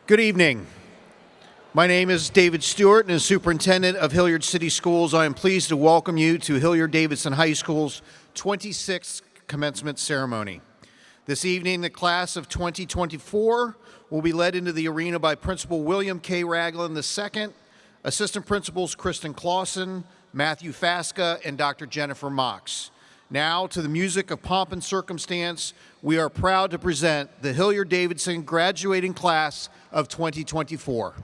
Good evening. My name is David Stewart, and as Superintendent of Hilliard City Schools, I am pleased to welcome you to Hilliard-Davidson High School's 26th commencement ceremony. This evening, the class of 2024 will be led into the arena by Principal William K. Ragland II, Assistant Principals Kristen Clausen, Matthew Fasca, and Dr. Jennifer Mox. Now, to the music of pomp and circumstance, we are proud to present the Hilliard-Davidson graduating class of 2024.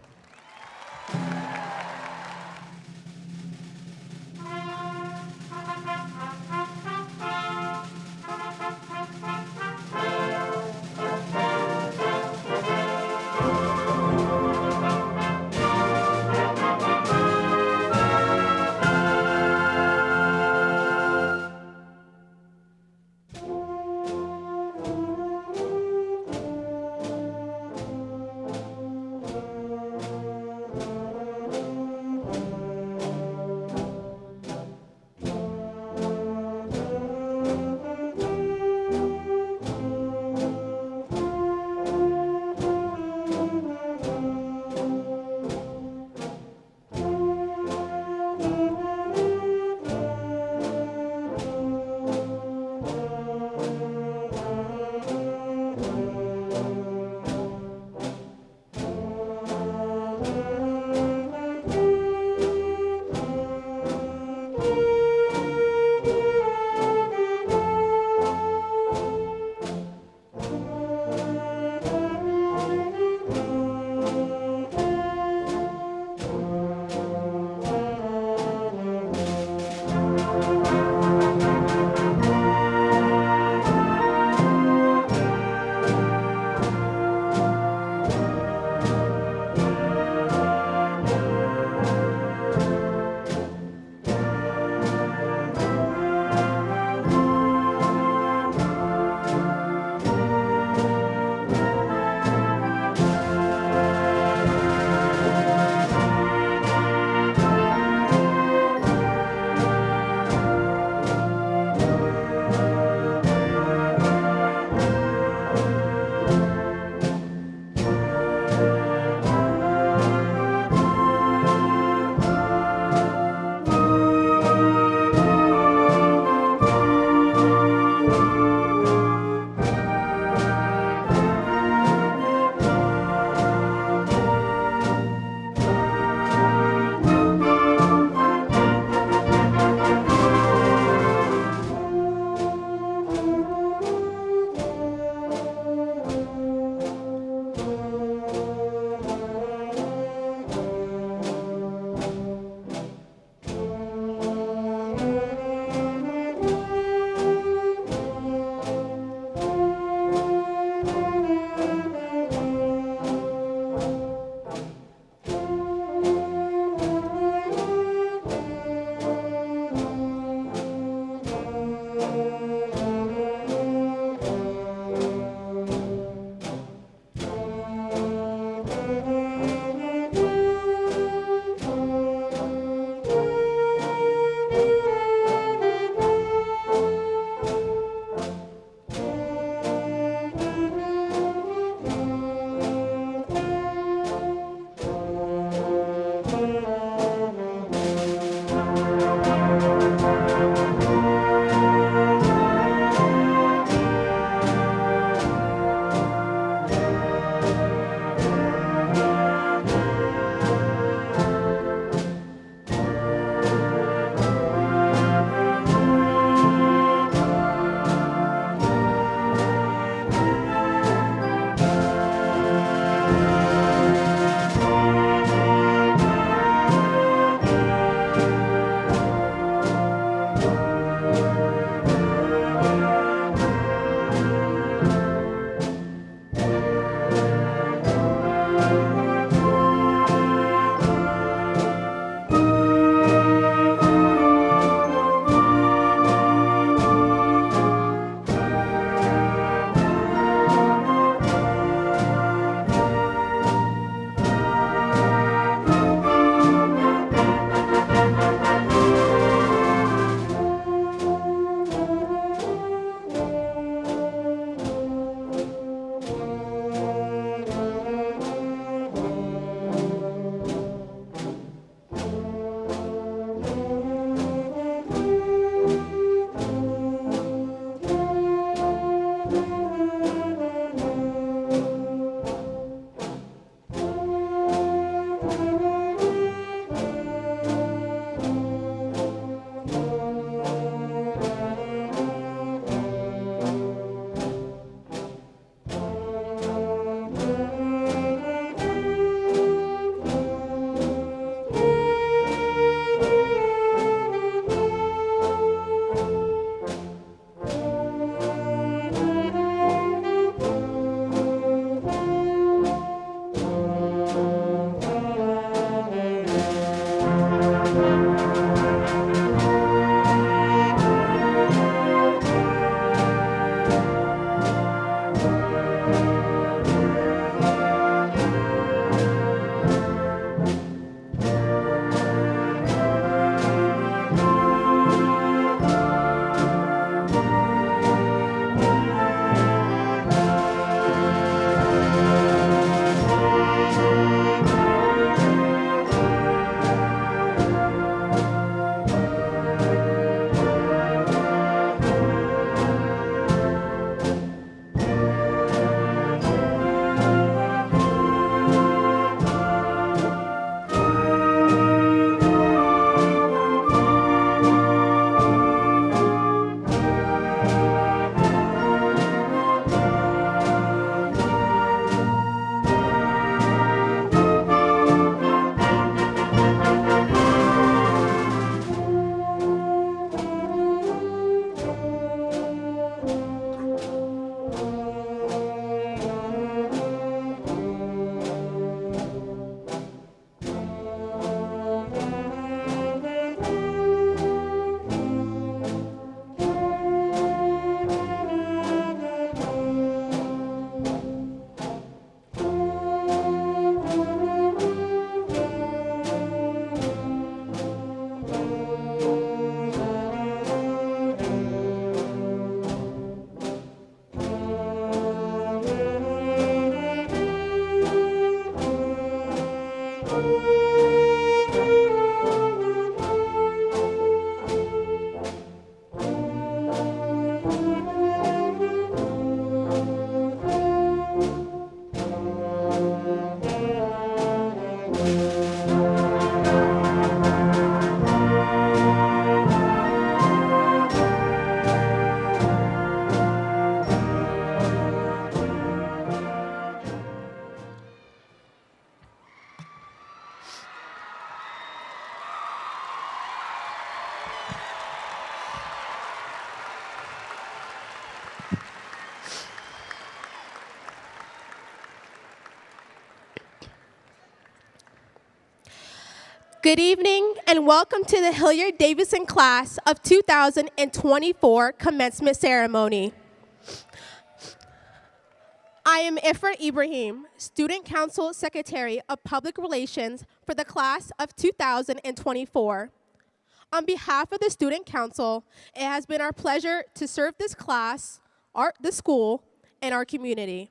Good evening and welcome to the Hilliard Davidson class of 2024 commencement ceremony. I am Ifra Ibrahim, Student Council Secretary of Public Relations for the class of 2024. On behalf of the Student Council, it has been our pleasure to serve this class, the school, and our community.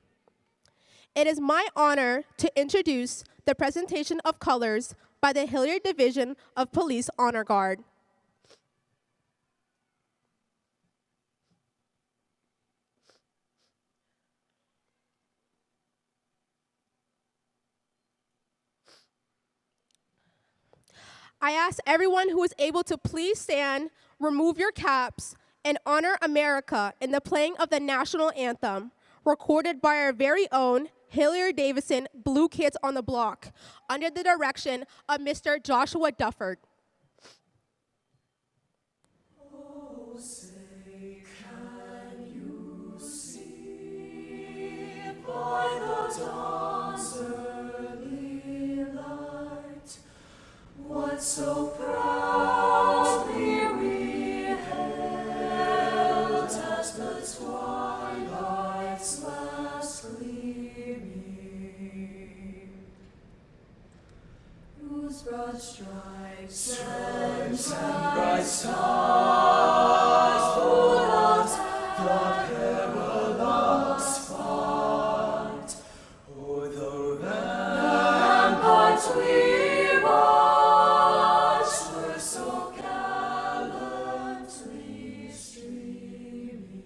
It is my honor to introduce the presentation of colors by the Hilliard Division of Police Honor Guard. I ask everyone who is able to please stand, remove your caps, and honor America in the playing of the national anthem, recorded by our very own Hilliard Davidson Blue Kids on the Block, under the direction of Mr. Joshua Dufford. Oh, say, can you see by the dawn's early light what so proudly we hailed as the twilight's last gleaming, whose broad stripes and bright stars pulled out the perilous fight o'er the ramparts we watched were so gallantly streaming,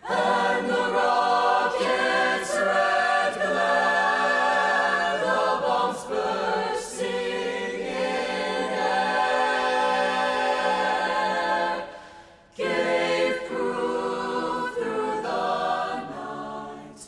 and the rocket's red glare, the bombs bursting in air, gave proof through the night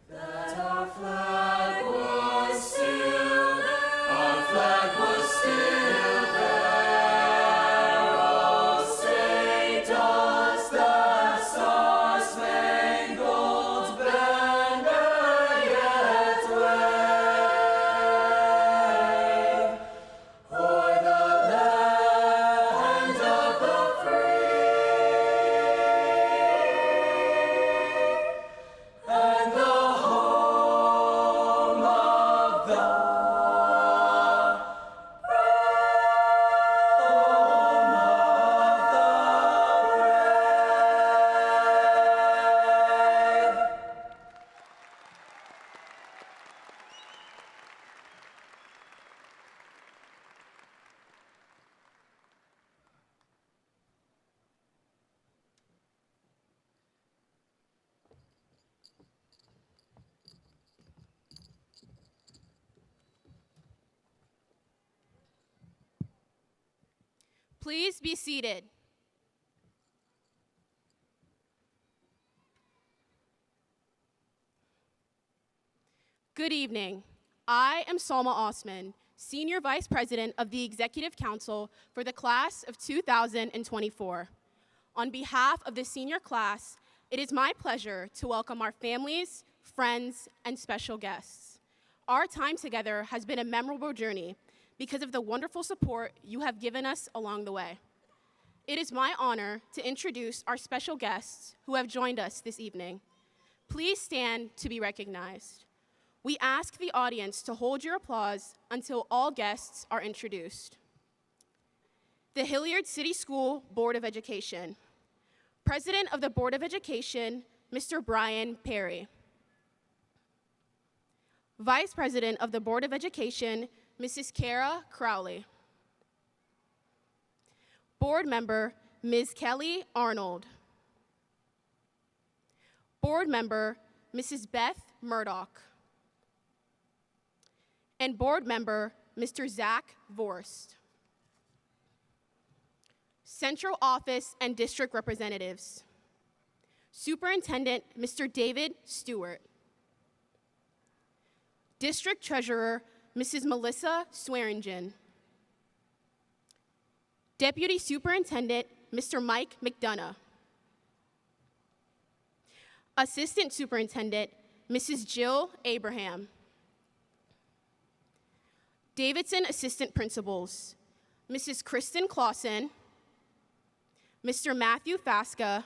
that our flag was still there. Our flag was still there. Oh, say, does the star-spangled banner yet wave o'er the land of the free and the home of the brave? Please be seated. Good evening. I am Salma Osman, Senior Vice President of the Executive Council for the class of 2024. On behalf of the senior class, it is my pleasure to welcome our families, friends, and special guests. Our time together has been a memorable journey because of the wonderful support you have given us along the way. It is my honor to introduce our special guests who have joined us this evening. Please stand to be recognized. We ask the audience to hold your applause until all guests are introduced. The Hilliard City School Board of Education. President of the Board of Education, Mr. Brian Perry. Vice President of the Board of Education, Mrs. Kara Crowley. Board Member, Ms. Kelly Arnold. Board Member, Mrs. Beth Murdoch. And Board Member, Mr. Zach Vorst. Central Office and District Representatives. Superintendent, Mr. David Stewart. District Treasurer, Mrs. Melissa Swearingen. Deputy Superintendent, Mr. Mike McDonough. Assistant Superintendent, Mrs. Jill Abraham. Davidson Assistant Principals, Mrs. Kristen Clausen, Mr. Matthew Fasca,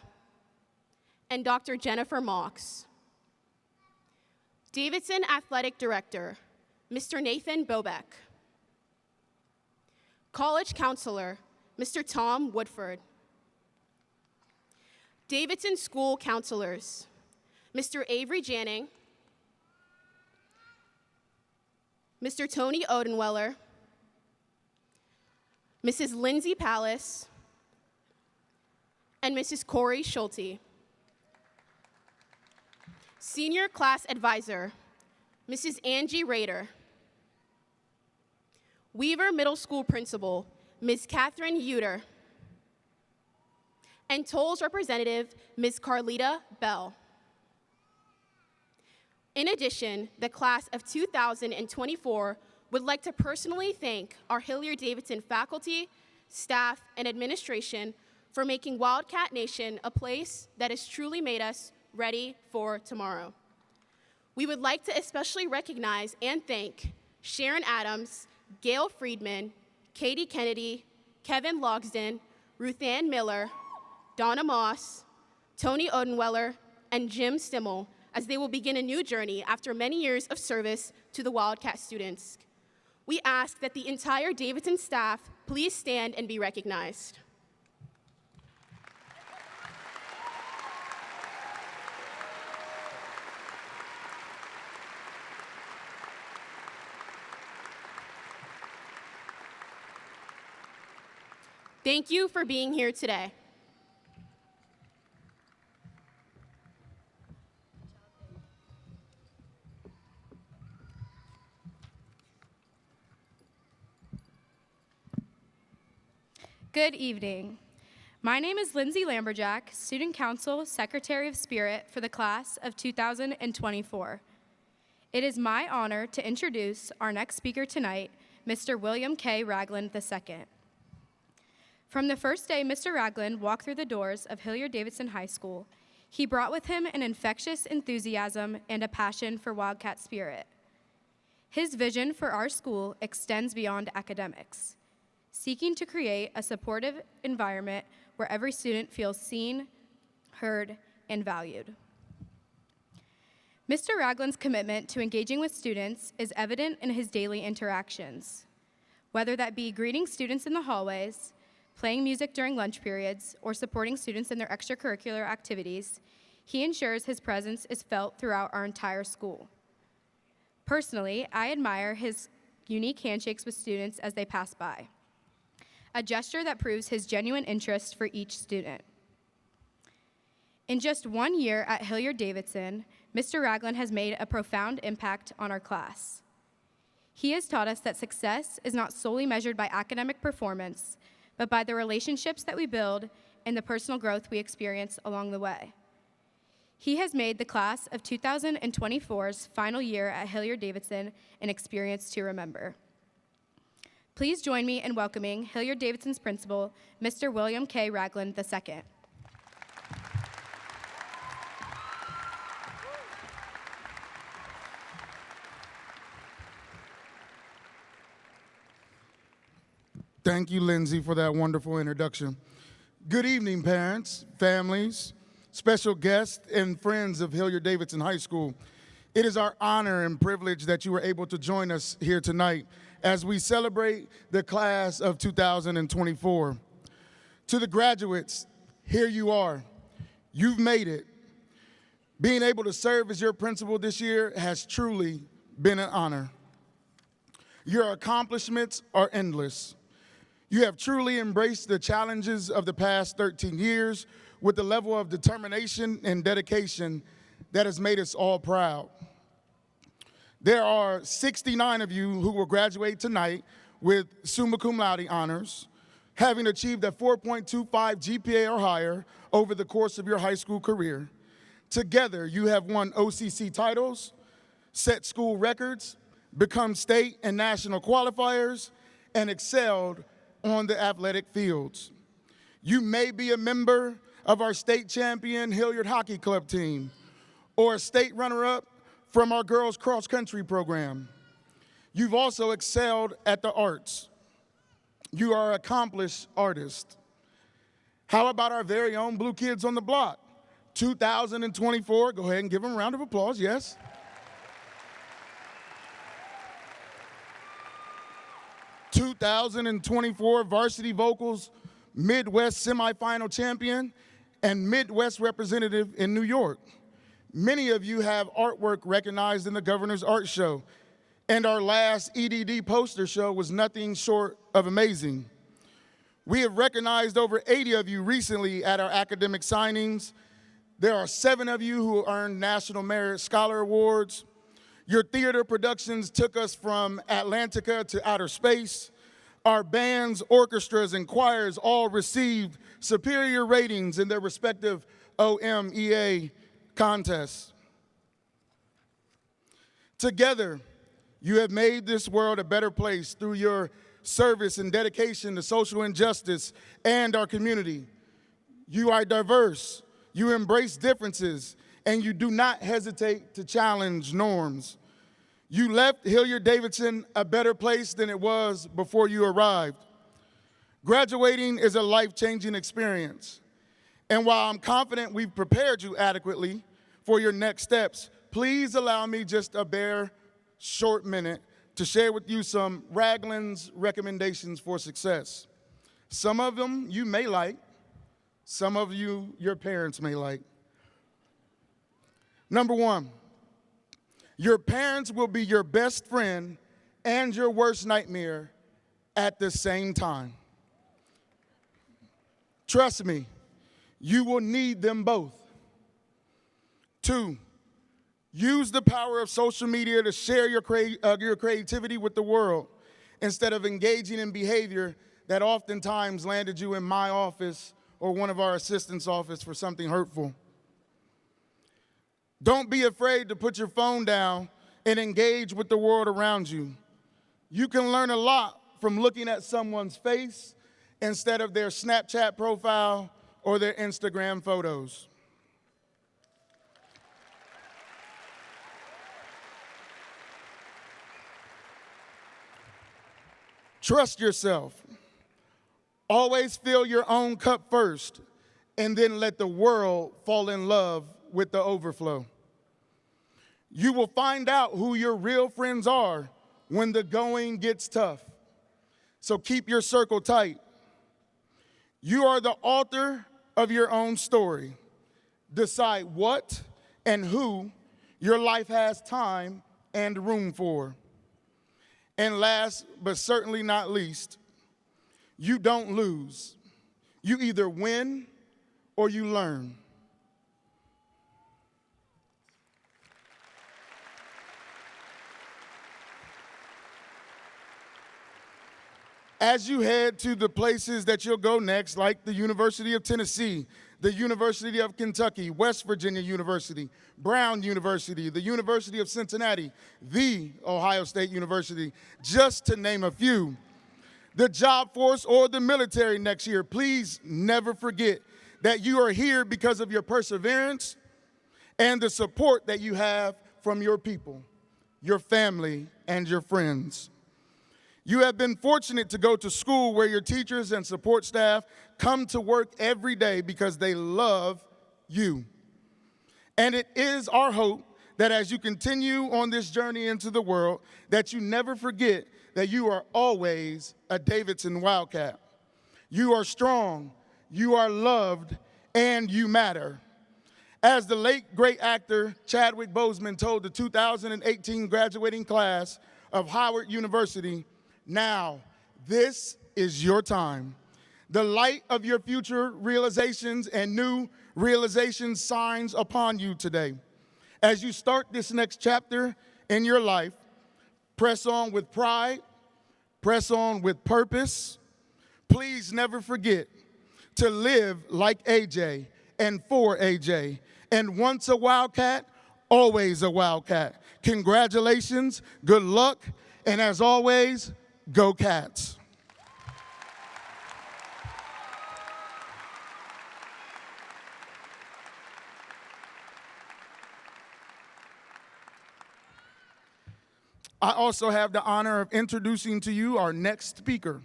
and Dr. Jennifer Maux. Davidson Athletic Director, Mr. Nathan Bobeck. College Counselor, Mr. Tom Woodford. Davidson School Counselors, Mr. Avery Janning, Mr. Tony Odenweller, Mrs. Lindsay Pallas, and Mrs. Corey Schulte. Senior Class Advisor, Mrs. Angie Rader. Weaver Middle School Principal, Ms. Catherine Uter. And Tolles Representative, Ms. Carlita Bell. In addition, the class of 2024 would like to personally thank our Hilliard-Davidson faculty, staff, and administration for making Wildcat Nation a place that has truly made us ready for tomorrow. We would like to especially recognize and thank Sharon Adams, Gail Friedman, Katie Kennedy, Kevin Logsden, Ruth Ann Miller, Donna Moss, Tony Odenweller, and Jim Stimmel as they will begin a new journey after many years of service to the Wildcat students. We ask that the entire Davidson staff please stand and be recognized. Thank you for being here today. Good evening. My name is Lindsay Lamberjack, Student Council Secretary of Spirit for the class of 2024. It is my honor to introduce our next speaker tonight, Mr. William K. Ragland II. From the first day Mr. Ragland walked through the doors of Hilliard-Davidson High School, he brought with him an infectious enthusiasm and a passion for Wildcat spirit. His vision for our school extends beyond academics, seeking to create a supportive environment where every student feels seen, heard, and valued. Mr. Ragland's commitment to engaging with students is evident in his daily interactions, whether that be greeting students in the hallways, playing music during lunch periods, or supporting students in their extracurricular activities. He ensures his presence is felt throughout our entire school. Personally, I admire his unique handshakes with students as they pass by, a gesture that proves his genuine interest for each student. In just 1 year at Hilliard-Davidson, Mr. Ragland has made a profound impact on our class. He has taught us that success is not solely measured by academic performance, but by the relationships that we build and the personal growth we experience along the way. He has made the class of 2024's final year at Hilliard-Davidson an experience to remember. Please join me in welcoming Hilliard-Davidson's principal, Mr. William K. Ragland II. Thank you, Lindsay, for that wonderful introduction. Good evening, parents, families, special guests, and friends of Hilliard-Davidson High School. It is our honor and privilege that you are able to join us here tonight as we celebrate the class of 2024. To the graduates, here you are. You've made it. Being able to serve as your principal this year has truly been an honor. Your accomplishments are endless. You have truly embraced the challenges of the past 13 years with the level of determination and dedication that has made us all proud. There are 69 of you who will graduate tonight with summa cum laude honors, having achieved a 4.25 GPA or higher over the course of your high school career. Together, you have won OCC titles, set school records, become state and national qualifiers, and excelled on the athletic fields. You may be a member of our state champion Hilliard Hockey Club team, or a state runner-up from our girls cross-country program. You've also excelled at the arts. You are an accomplished artist. How about our very own Blue Kids on the Block? 2024, go ahead and give them a round of applause, yes. 2024 Varsity Vocals Midwest semifinal champion and Midwest representative in New York. Many of you have artwork recognized in the Governor's Art Show, and our last EDD poster show was nothing short of amazing. We have recognized over 80 of you recently at our academic signings. There are 7 of you who earned National Merit Scholar Awards. Your theater productions took us from Atlantica to outer space. Our bands, orchestras, and choirs all received superior ratings in their respective OMEA contests. Together, you have made this world a better place through your service and dedication to social injustice and our community. You are diverse, you embrace differences, and you do not hesitate to challenge norms. You left Hilliard-Davidson a better place than it was before you arrived. Graduating is a life-changing experience. And while I'm confident we've prepared you adequately for your next steps, please allow me just a bare short minute to share with you some Ragland's recommendations for success. Some of them you may like, some of you your parents may like. Number 1, your parents will be your best friend and your worst nightmare at the same time. Trust me, you will need them both. 2, use the power of social media to share your creativity with the world instead of engaging in behavior that oftentimes landed you in my office or one of our assistants' office for something hurtful. Don't be afraid to put your phone down and engage with the world around you. You can learn a lot from looking at someone's face instead of their Snapchat profile or their Instagram photos. Trust yourself. Always fill your own cup first, and then let the world fall in love with the overflow. You will find out who your real friends are when the going gets tough. So keep your circle tight. You are the author of your own story. Decide what and who your life has time and room for. And last, but certainly not least, you don't lose. You either win or you learn. As you head to the places that you'll go next, like the University of Tennessee, the University of Kentucky, West Virginia University, Brown University, the University of Cincinnati, the Ohio State University, just to name a few, the job force or the military next year, please never forget that you are here because of your perseverance and the support that you have from your people, your family, and your friends. You have been fortunate to go to school where your teachers and support staff come to work every day because they love you. And it is our hope that as you continue on this journey into the world, that you never forget that you are always a Davidson Wildcat. You are strong, you are loved, and you matter. As the late great actor Chadwick Boseman told the 2018 graduating class of Howard University, now, this is your time. The light of your future realizations and new realizations shines upon you today. As you start this next chapter in your life, press on with pride, press on with purpose. Please never forget to live like AJ and for AJ. And once a Wildcat, always a Wildcat. Congratulations, good luck, and as always, go Cats. I also have the honor of introducing to you our next speaker.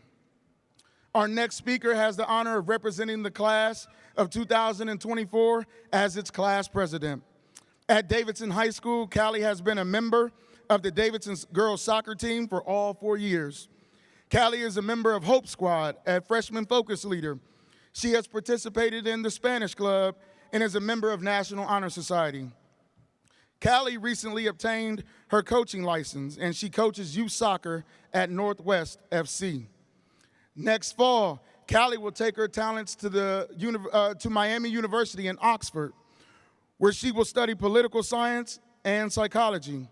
Our next speaker has the honor of representing the class of 2024 as its class president. At Davidson High School, Callie has been a member of the Davidson girls soccer team for all 4 years. Callie is a member of Hope Squad, a freshman focus leader. She has participated in the Spanish Club and is a member of National Honor Society. Callie recently obtained her coaching license, and she coaches youth soccer at Northwest FC. Next fall, Callie will take her talents to Miami University in Oxford, where she will study political science and psychology.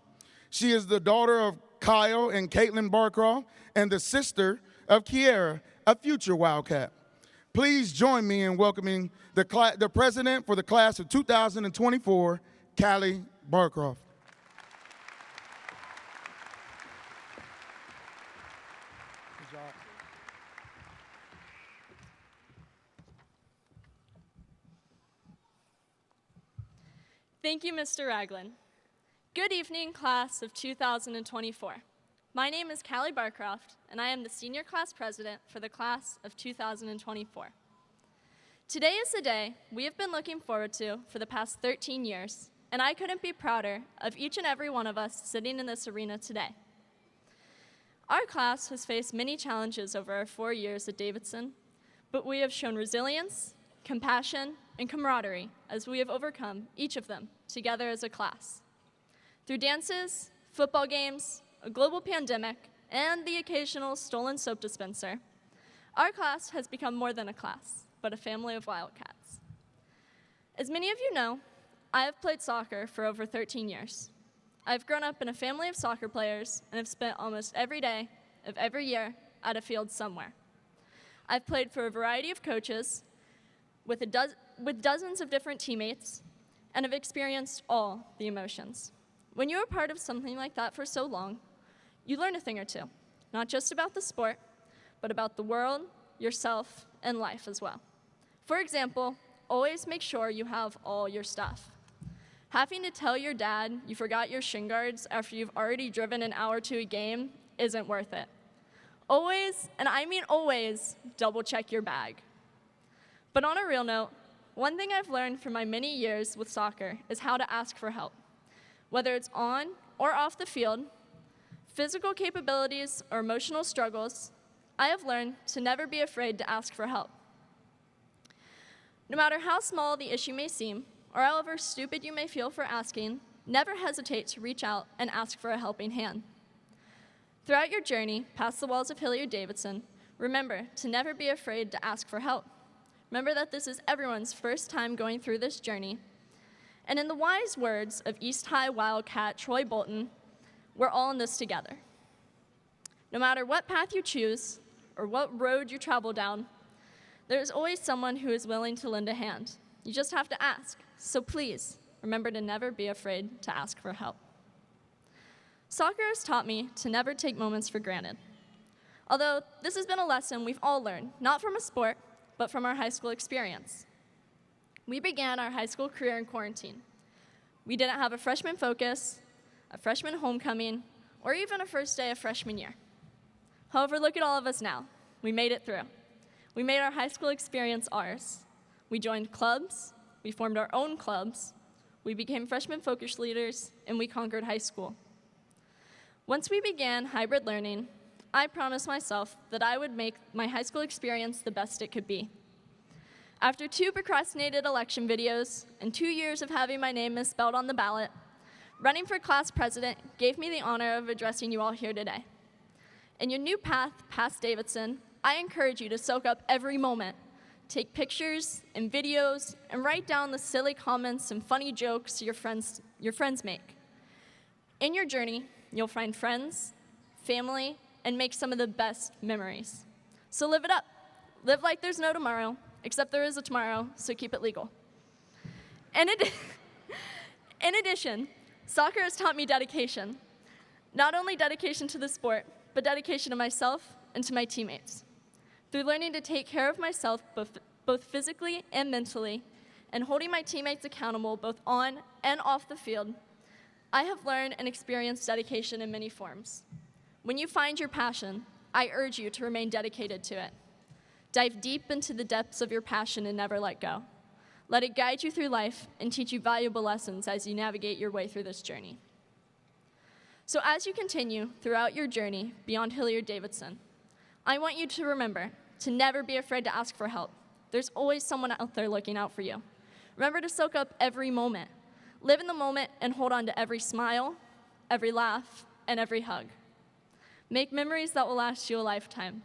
She is the daughter of Kyle and Caitlin Barcroft and the sister of Kiera, a future Wildcat. Please join me in welcoming the president for the class of 2024, Callie Barcroft. Good job. Thank you, Mr. Ragland. Good evening, class of 2024. My name is Callie Barcroft, and I am the senior class president for the class of 2024. Today is the day we have been looking forward to for the past 13 years, and I couldn't be prouder of each and every one of us sitting in this arena today. Our class has faced many challenges over our 4 years at Davidson, but we have shown resilience, compassion, and camaraderie as we have overcome each of them together as a class. Through dances, football games, a global pandemic, and the occasional stolen soap dispenser, our class has become more than a class, but a family of Wildcats. As many of you know, I have played soccer for over 13 years. I've grown up in a family of soccer players and have spent almost every day of every year at a field somewhere. I've played for a variety of coaches with dozens of different teammates and have experienced all the emotions. When you are part of something like that for so long, you learn a thing or two, not just about the sport, but about the world, yourself, and life as well. For example, always make sure you have all your stuff. Having to tell your dad you forgot your shin guards after you've already driven an hour to a game isn't worth it. Always, and I mean always, double check your bag. But on a real note, one thing I've learned from my many years with soccer is how to ask for help. Whether it's on or off the field, physical capabilities or emotional struggles, I have learned to never be afraid to ask for help. No matter how small the issue may seem, or however stupid you may feel for asking, never hesitate to reach out and ask for a helping hand. Throughout your journey past the walls of Hilliard Davidson, remember to never be afraid to ask for help. Remember that this is everyone's first time going through this journey. And in the wise words of East High Wildcat Troy Bolton, we're all in this together. No matter what path you choose or what road you travel down, there's always someone who is willing to lend a hand. You just have to ask. So please, remember to never be afraid to ask for help. Soccer has taught me to never take moments for granted. Although this has been a lesson we've all learned, not from a sport, but from our high school experience. We began our high school career in quarantine. We didn't have a freshman focus, a freshman homecoming, or even a first day of freshman year. However, look at all of us now. We made it through. We made our high school experience ours. We joined clubs, we formed our own clubs, we became freshman focus leaders, and we conquered high school. Once we began hybrid learning, I promised myself that I would make my high school experience the best it could be. After 2 procrastinated election videos and 2 years of having my name misspelled on the ballot, running for class president gave me the honor of addressing you all here today. In your new path past Davidson, I encourage you to soak up every moment. Take pictures and videos and write down the silly comments and funny jokes your friends make. In your journey, you'll find friends, family, and make some of the best memories. So live it up. Live like there's no tomorrow, except there is a tomorrow, so keep it legal. In addition, soccer has taught me dedication. Not only dedication to the sport, but dedication to myself and to my teammates. Through learning to take care of myself both physically and mentally, and holding my teammates accountable both on and off the field, I have learned and experienced dedication in many forms. When you find your passion, I urge you to remain dedicated to it. Dive deep into the depths of your passion and never let go. Let it guide you through life and teach you valuable lessons as you navigate your way through this journey. So as you continue throughout your journey beyond Hilliard Davidson, I want you to remember to never be afraid to ask for help. There's always someone out there looking out for you. Remember to soak up every moment. Live in the moment and hold on to every smile, every laugh, and every hug. Make memories that will last you a lifetime.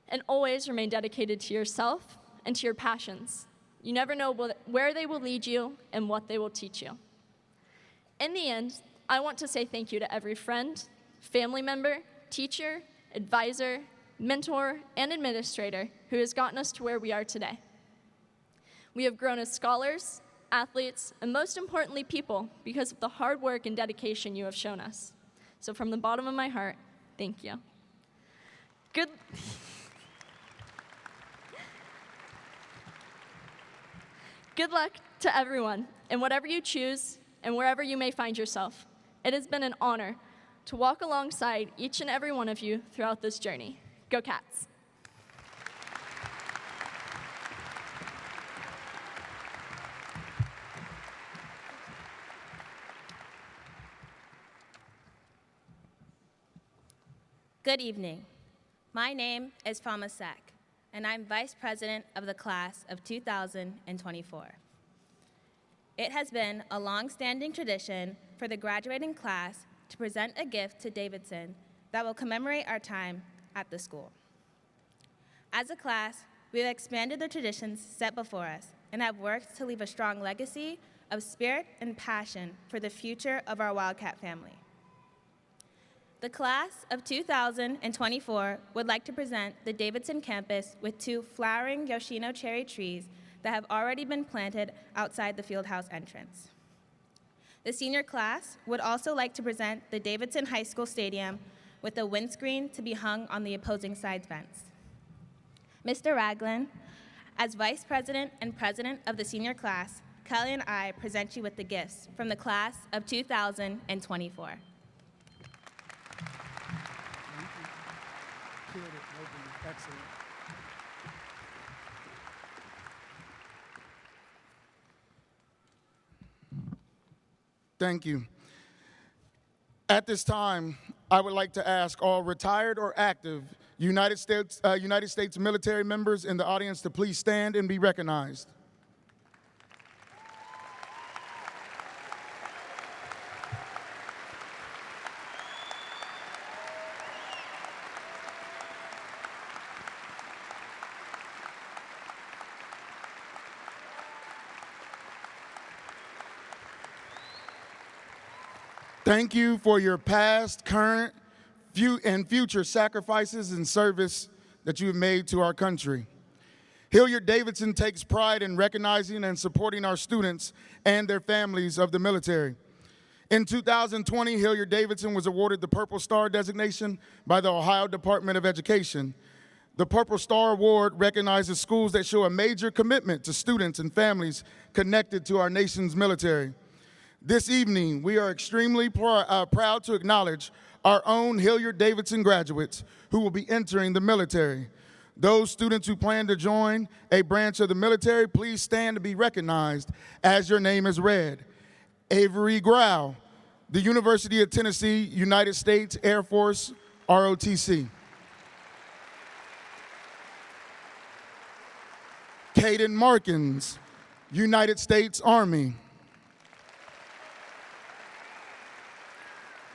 And always remain dedicated to yourself and to your passions. You never know where they will lead you and what they will teach you. In the end, I want to say thank you to every friend, family member, teacher, advisor, mentor, and administrator who has gotten us to where we are today. We have grown as scholars, athletes, and most importantly, people because of the hard work and dedication you have shown us. So from the bottom of my heart, thank you. Good luck to everyone in whatever you choose and wherever you may find yourself. It has been an honor to walk alongside each and every one of you throughout this journey. Go Cats! Good evening. My name is Fama Sack, and I'm Vice President of the class of 2024. It has been a long-standing tradition for the graduating class to present a gift to Davidson that will commemorate our time at the school. As a class, we have expanded the traditions set before us and have worked to leave a strong legacy of spirit and passion for the future of our Wildcat family. The class of 2024 would like to present the Davidson campus with 2 flowering Yoshino cherry trees that have already been planted outside the fieldhouse entrance. The senior class would also like to present the Davidson High School Stadium with a windscreen to be hung on the opposing side fence. Mr. Ragland, as Vice President and President of the senior class, Kelly and I present you with the gifts from the class of 2024. Excellent. Thank you. At this time, I would like to ask all retired or active United States military members in the audience to please stand and be recognized. Thank you for your past, current, and future sacrifices and service that you have made to our country. Hilliard Davidson takes pride in recognizing and supporting our students and their families of the military. In 2020, Hilliard Davidson was awarded the Purple Star designation by the Ohio Department of Education. The Purple Star Award recognizes schools that show a major commitment to students and families connected to our nation's military. This evening, we are extremely proud to acknowledge our own Hilliard Davidson graduates who will be entering the military. Those students who plan to join a branch of the military, please stand to be recognized as your name is read. Avery Grau, the University of Tennessee, United States Air Force, ROTC. Caden Markins, United States Army.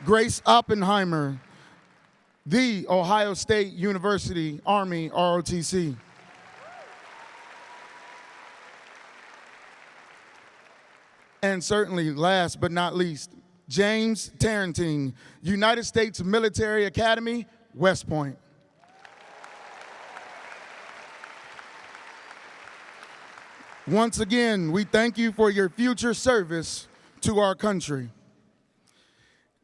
Grace Oppenheimer, The Ohio State University Army, ROTC. And certainly, last but not least, James Tarantine, United States Military Academy, West Point. Once again, we thank you for your future service to our country.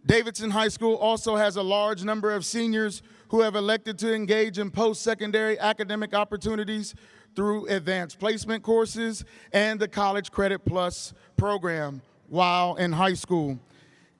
Davidson High School also has a large number of seniors who have elected to engage in post-secondary academic opportunities through advanced placement courses and the College Credit Plus program while in high school.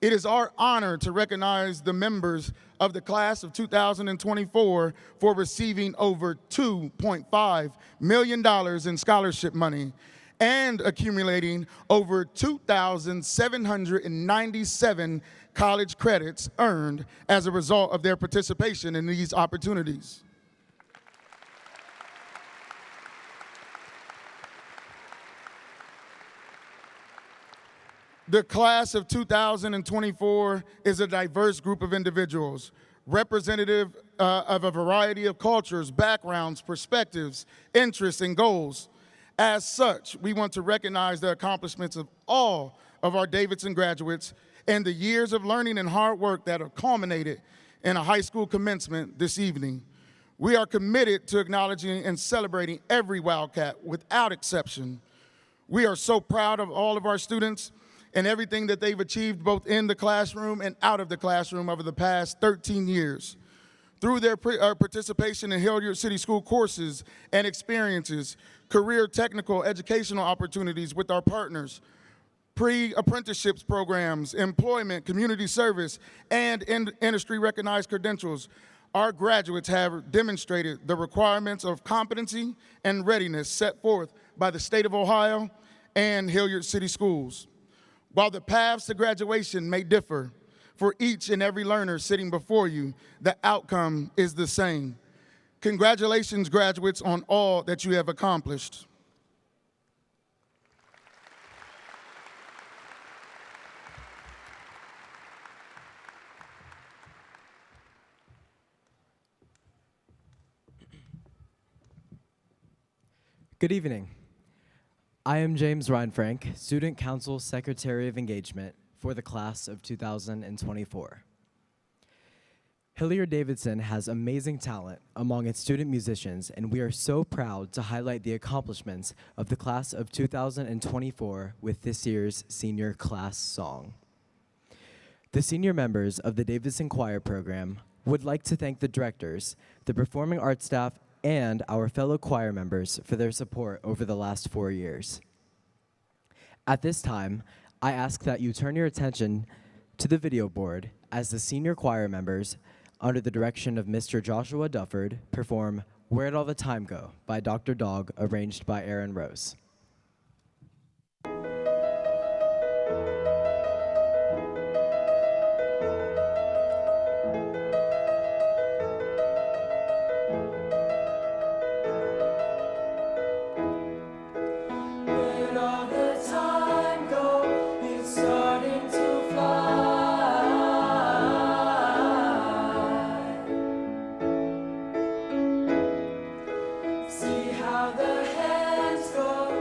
It is our honor to recognize the members of the class of 2024 for receiving over $2.5 million in scholarship money and accumulating over 2,797 college credits earned as a result of their participation in these opportunities. The class of 2024 is a diverse group of individuals, representative of a variety of cultures, backgrounds, perspectives, interests, and goals. As such, we want to recognize the accomplishments of all of our Davidson graduates and the years of learning and hard work that have culminated in a high school commencement this evening. We are committed to acknowledging and celebrating every Wildcat without exception. We are so proud of all of our students and everything that they've achieved both in the classroom and out of the classroom over the past 13 years. Through their participation in Hilliard City School courses and experiences, career technical educational opportunities with our partners, pre-apprenticeships programs, employment, community service, and industry-recognized credentials, our graduates have demonstrated the requirements of competency and readiness set forth by the state of Ohio and Hilliard City Schools. While the paths to graduation may differ for each and every learner sitting before you, the outcome is the same. Congratulations, graduates, on all that you have accomplished. Good evening. I am James Reinfrank, Student Council Secretary of Engagement for the class of 2024. Hilliard-Davidson has amazing talent among its student musicians, and we are so proud to highlight the accomplishments of the class of 2024 with this year's senior class song. The senior members of the Davidson Choir Program would like to thank the directors, the performing arts staff, and our fellow choir members for their support over the last 4 years. At this time, I ask that you turn your attention to the video board as the senior choir members, under the direction of Mr. Joshua Dufford, perform Where'd All the Time Go by Dr. Dog, arranged by Aaron Rose. Where'd all the time go? It's starting to fly. See how the hands go.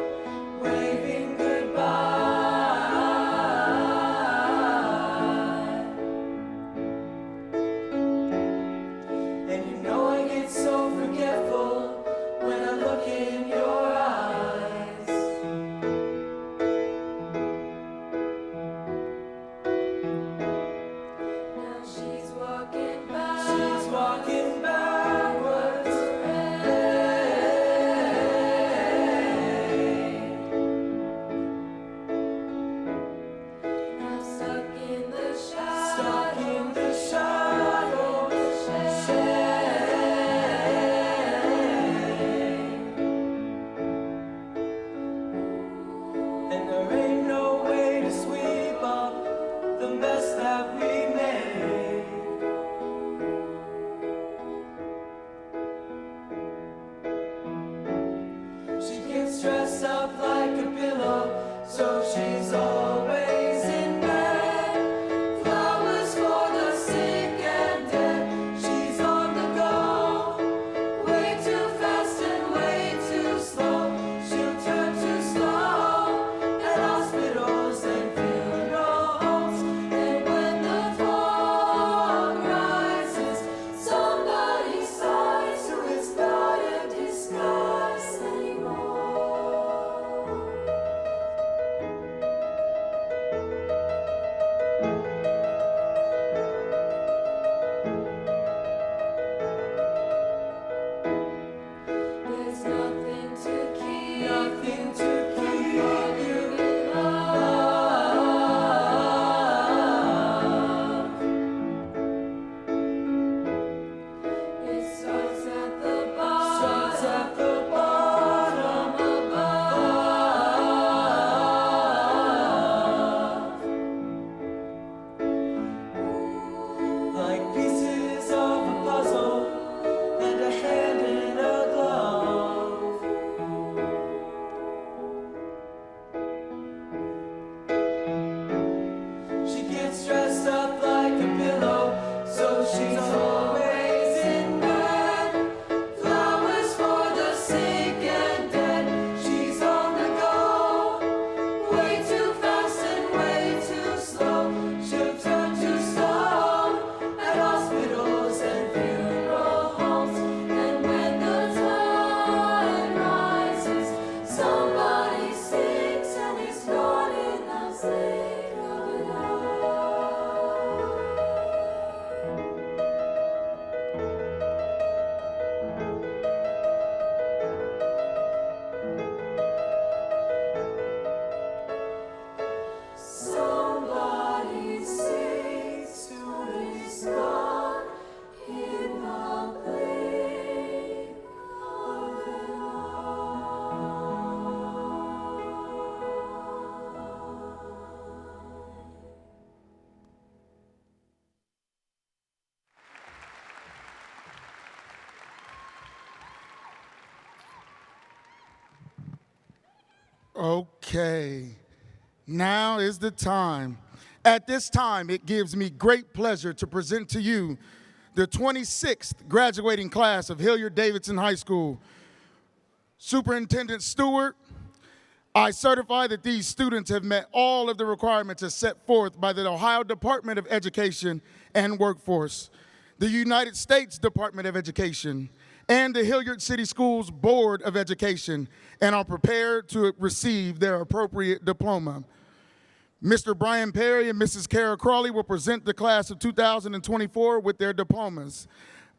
Okay, now is the time. At this time, it gives me great pleasure to present to you the 26th graduating class of Hilliard Davidson High School. Superintendent Stewart, I certify that these students have met all of the requirements as set forth by the Ohio Department of Education and Workforce, the United States Department of Education, and the Hilliard City Schools Board of Education, and are prepared to receive their appropriate diploma. Mr. Brian Perry and Mrs. Kara Crawley will present the class of 2024 with their diplomas.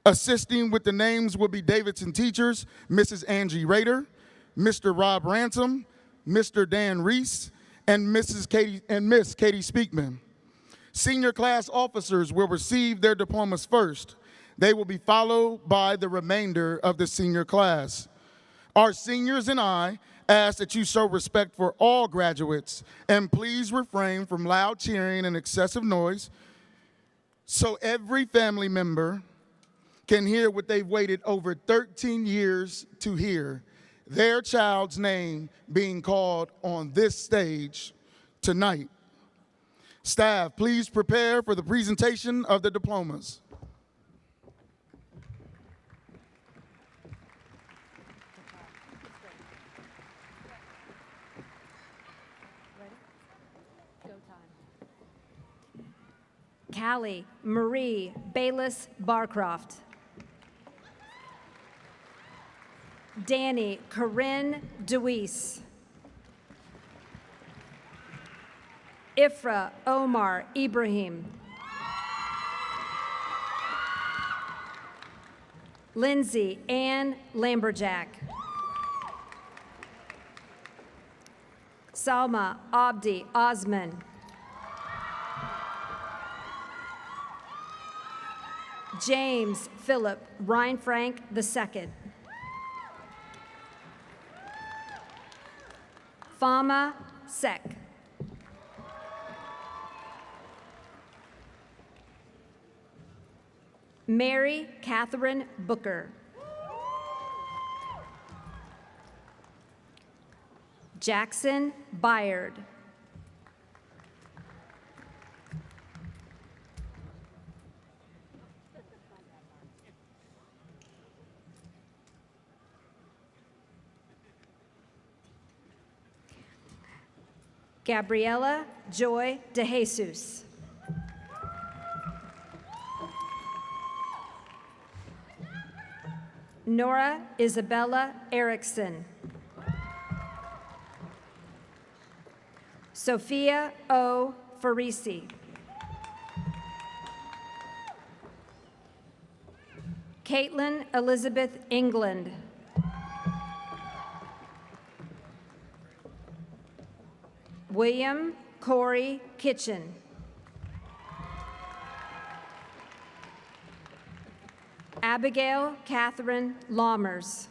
Assisting with the names will be Davidson teachers, Mrs. Angie Rader, Mr. Rob Ransom, Mr. Dan Reese, and Miss Katie Speakman. Senior class officers will receive their diplomas first. They will be followed by the remainder of the senior class. Our seniors and I ask that you show respect for all graduates and please refrain from loud cheering and excessive noise so every family member can hear what they've waited over 13 years to hear, their child's name being called on this stage tonight. Staff, please prepare for the presentation of the diplomas. Callie Marie Bayless Barcroft. Danny Corinne Deweese. Ifra Omar Ibrahim. Lindsay Ann Lamberjack. Salma Abdi Osman. James Philip Reinfrank II. Fama Sek. Mary Catherine Booker. Jackson Byard. Gabriela Joy De Jesus. Nora Isabella Erickson. Sophia O. Farisi. Caitlin Elizabeth England. William Corey Kitchen. Abigail Catherine Laumers.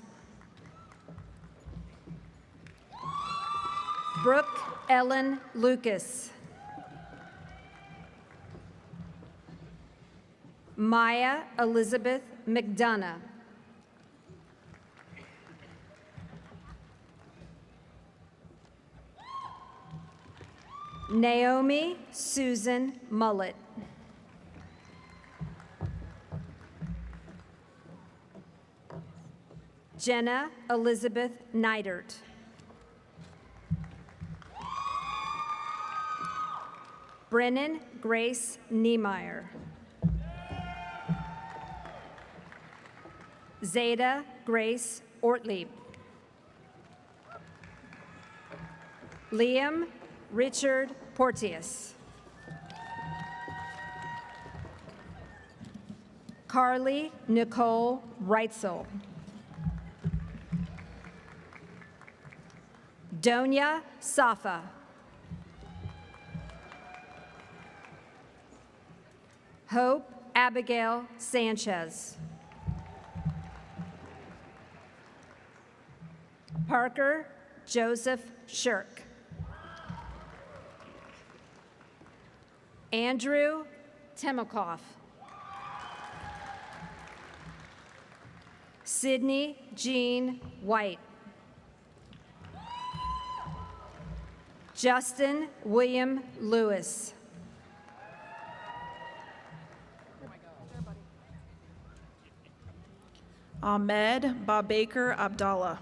Brooke Ellen Lucas. Maya Elizabeth McDonough. Naomi Susan Mullet. Jenna Elizabeth Neidert. Brennan Grace Niemeyer. Zeta Grace Ortlieb. Liam Richard Porteous. Carly Nicole Reitzel. Donia Safa. Hope Abigail Sanchez. Parker Joseph Shirk. Andrew Temokoff. Sydney Jean White. Justin William Lewis. Ahmed Babaker Abdallah.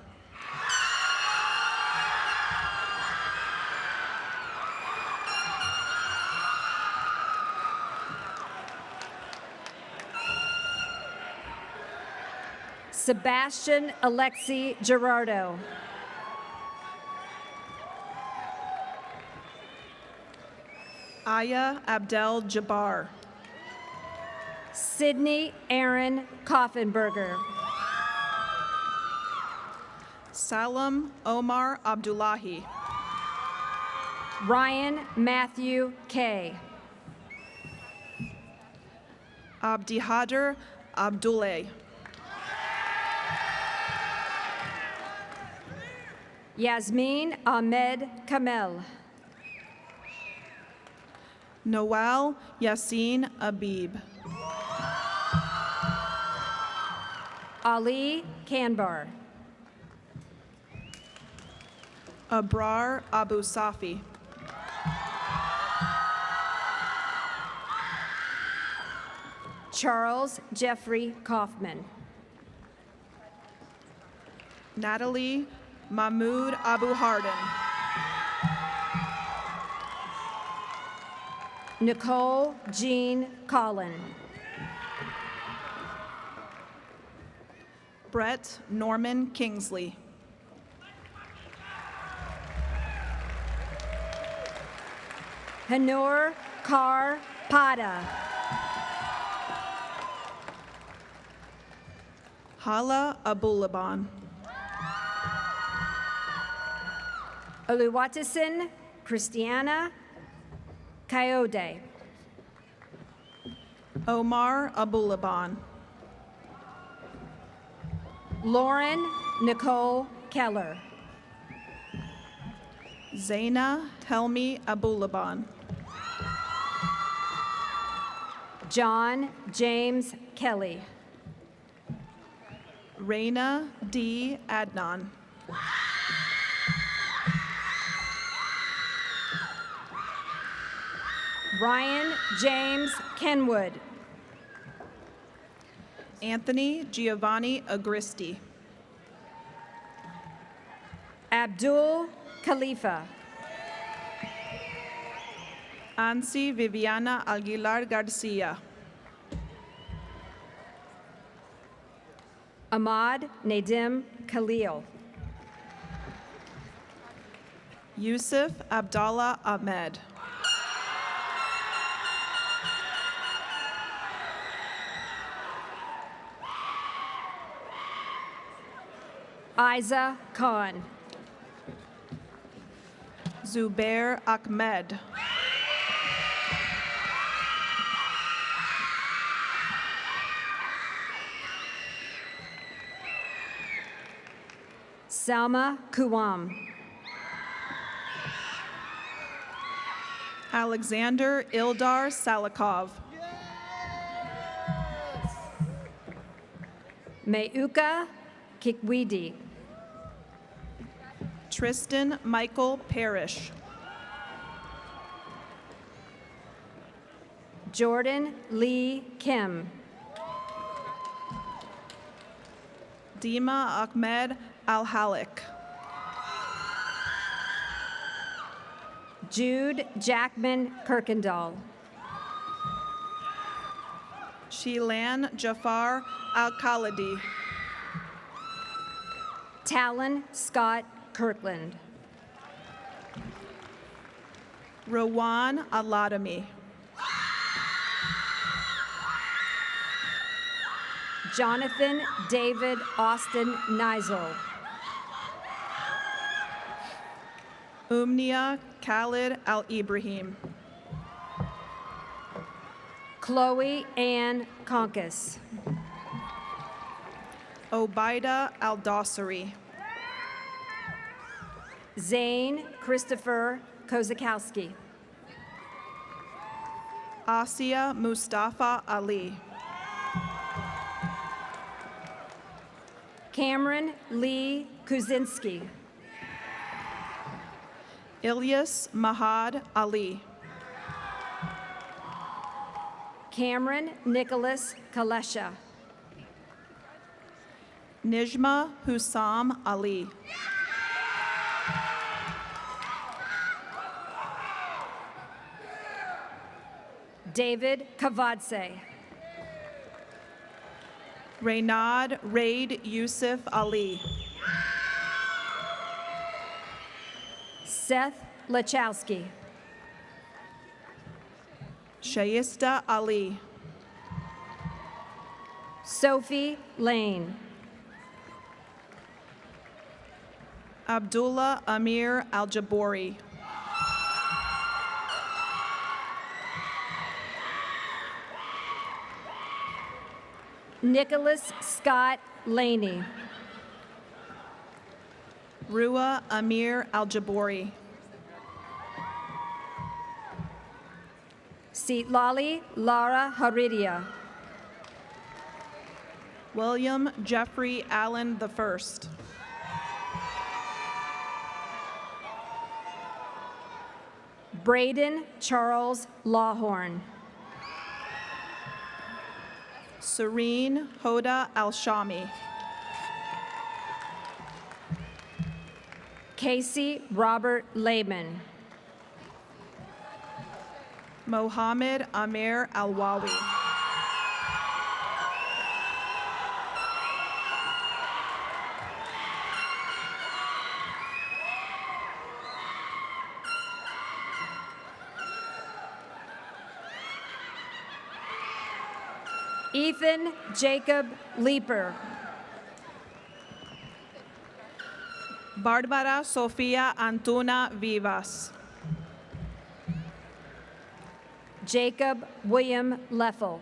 Sebastian Alexi Gerardo. Aya Abdel Jabbar. Sydney Aaron Koffenberger. Salam Omar Abdullahi. Ryan Matthew Kay. Abdihader Abdullah. Yasmin Ahmed Kamel. Noel Yassin Abib. Ali Kanbar. Abrar Abu Safi. Charles Jeffrey Kaufman. Natalie Mahmoud Abu Harden. Nicole Jean Collin. Brett Norman Kingsley. Hanur Kar Pada. Hala Abulaban. Oluwatisin Christiana Coyote. Omar Abulaban. Lauren Nicole Keller. Zaina Telmi Abulaban. John James Kelly. Reina D. Adnan. Ryan James Kenwood. Anthony Giovanni Agristi. Abdul Khalifa. Ansi Viviana Aguilar Garcia. Ahmad Nadim Khalil. Yusuf Abdallah Ahmed. Isa Khan. Zubair Ahmed. Salma Kuwam. Alexander Ildar Salikov. Meuka Kikwidi. Tristan Michael Parrish. Jordan Lee Kim. Dima Ahmed Al-Halik. Jude Jackman Kirkendall. Shilan Jafar Al-Khalidi. Talon Scott Kirkland. Rowan Aladami. Jonathan David Austin Nizel. Umnia Khalid Al-Ibrahim. Chloe Ann Conkus. Obaida Al-Dossari. Zane Christopher Kozakowski. Asia Mustafa Ali. Cameron Lee Kuzinski. Ilyas Mahad Ali. Cameron Nicholas Kalesha. Nijma Hussam Ali. David Kavadse. Reynad Raid Yusuf Ali. Seth Lachowski. Shaista Ali. Sophie Lane. Abdullah Amir Al-Jabori. Nicholas Scott Laney. Rua Amir Al-Jabori. Seatlali Lara Haridia. William Jeffrey Allen I. Braden Charles Lawhorn. Serene Hoda Al-Shami. Casey Robert Lehman. Mohammed Amir Al-Wawi. Ethan Jacob Leeper. Barbara Sofia Antuna Vivas. Jacob William Leffel.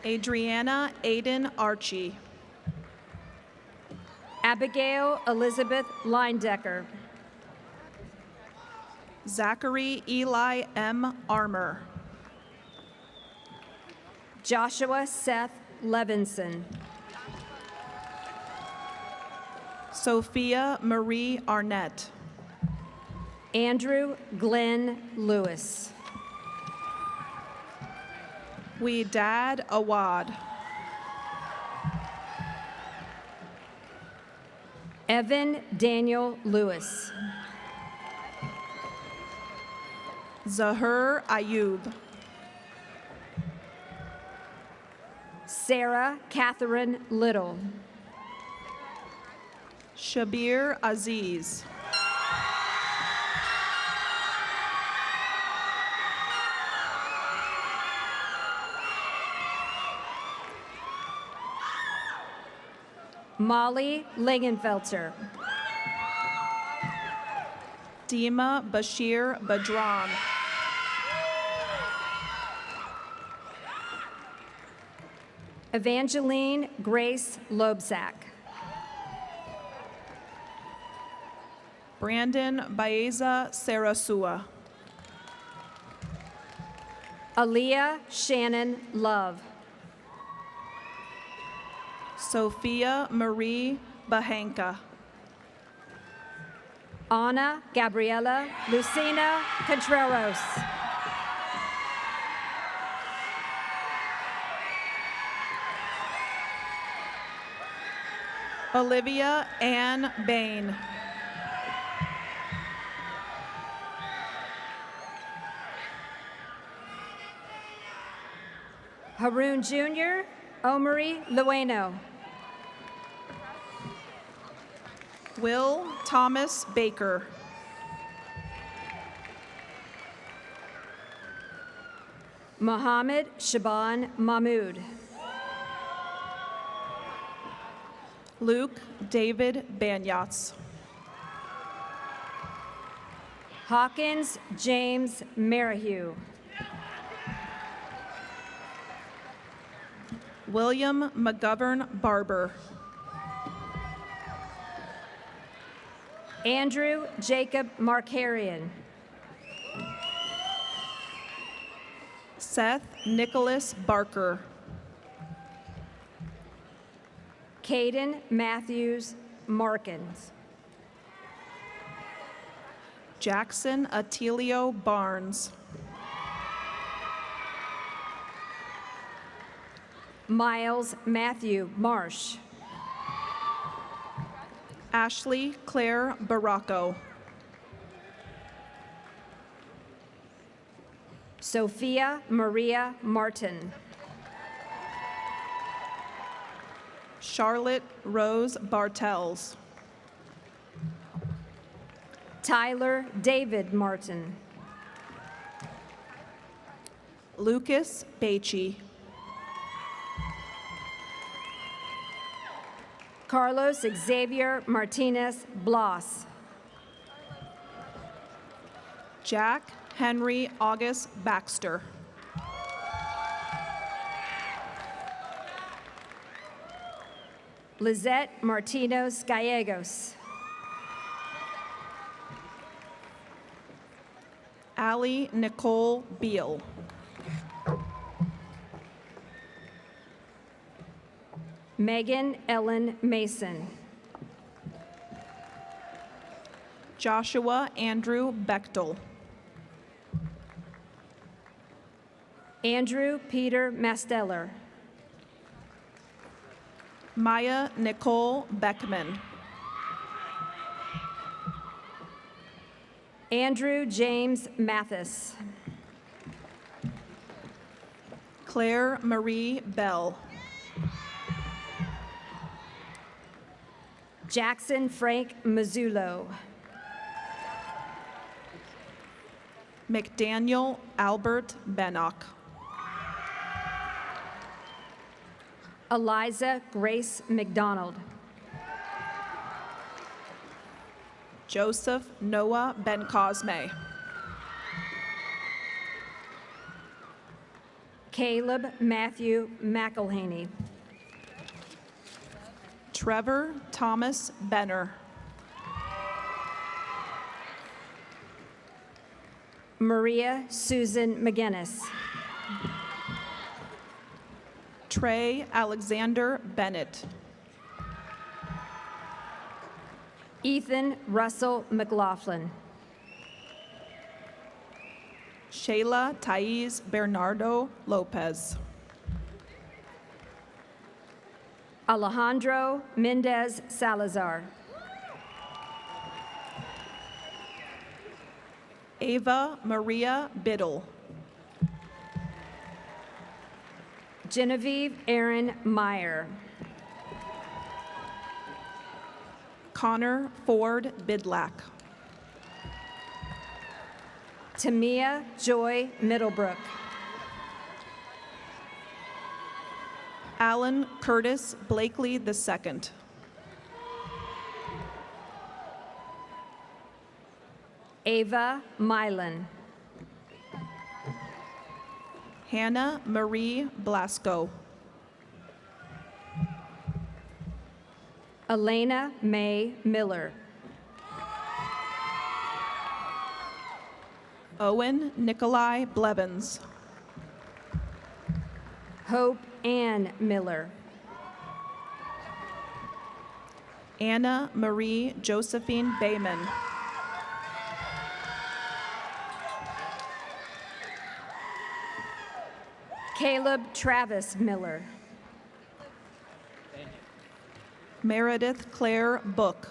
Adriana Aiden Archie. Abigail Elizabeth Leindecker. Zachary Eli M. Armour. Joshua Seth Levinson. Sophia Marie Arnett. Andrew Glenn Lewis. Weedad Awad. Evan Daniel Lewis. Zahur Ayub. Sarah Catherine Little. Shabir Aziz. Molly Lingenfelter. Dima Bashir Badran. Evangeline Grace Lobsack. Brandon Baeza Sarasua. Aaliyah Shannon Love. Sophia Marie Bahanka. Ana Gabriela Lucina Contreras. Olivia Ann Bain. Haroon Jr., Omari Lueno. Will Thomas Baker. Mohammed Shaban Mahmood. Luke David Banyats. Hawkins James Merrihew. William McGovern Barber. Andrew Jacob Markarian. Seth Nicholas Barker. Caden Matthews Markins. Jackson Atilio Barnes. Miles Matthew Marsh. Ashley Claire Baracco. Sophia Maria Martin. Charlotte Rose Bartels. Tyler David Martin. Lucas Beachy. Carlos Xavier Martinez Bloss. Jack Henry August Baxter. Lizette Martinos Gallegos. Allie Nicole Beal. Megan Ellen Mason. Joshua Andrew Bechtel. Andrew Peter Masteller. Maya Nicole Beckman. Andrew James Mathis. Claire Marie Bell. Jackson Frank Mazzulo. McDaniel Albert Bennock. Eliza Grace McDonald. Joseph Noah Ben Cosme. Caleb Matthew McElhaney. Trevor Thomas Benner. Maria Susan McGinnis. Trey Alexander Bennett. Ethan Russell McLaughlin. Shayla Thais Bernardo Lopez. Alejandro Mendez Salazar. Ava Maria Biddle. Genevieve Aaron Meyer. Connor Ford Bidlack. Tamia Joy Middlebrook. Alan Curtis Blakely II. Ava Milan. Hannah Marie Blasco. Elena May Miller. Owen Nikolai Blevins. Hope Ann Miller. Anna Marie Josephine Bayman. Caleb Travis Miller. Meredith Claire Book.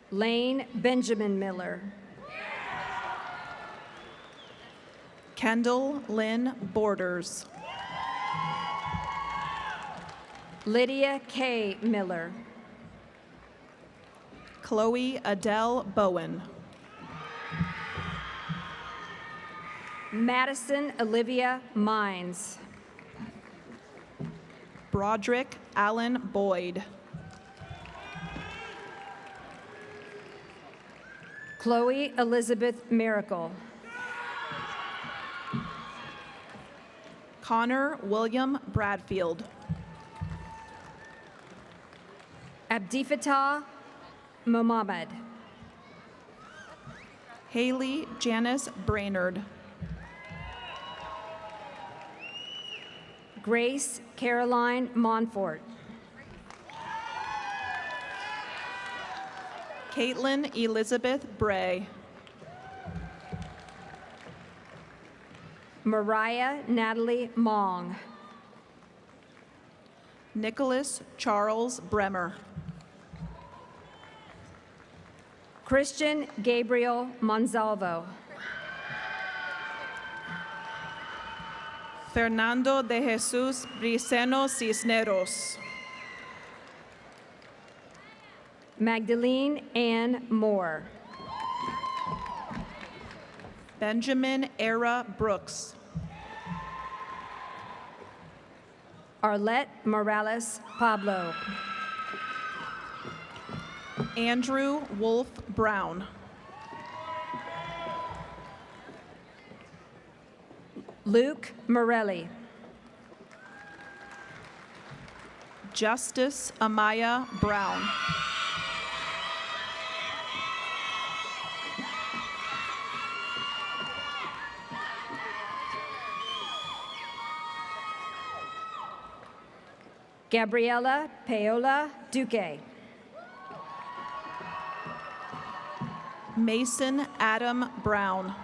Lane Benjamin Miller. Kendall Lynn Borders. Lydia K. Miller. Chloe Adele Bowen. Madison Olivia Mines. Broderick Allen Boyd. Chloe Elizabeth Miracle. Connor William Bradfield. Abdifatah Mohammed. Haley Janice Brainerd. Grace Caroline Monfort. Caitlin Elizabeth Bray. Mariah Natalie Mong. Nicholas Charles Bremer. Christian Gabriel Monsalvo. Fernando de Jesus Briceno Cisneros. Magdalene Ann Moore. Benjamin Era Brooks. Arlette Morales Pablo. Andrew Wolf Brown. Luke Morelli. Justice Amaya Brown. Gabriela Paola Duque. Mason Adam Brown.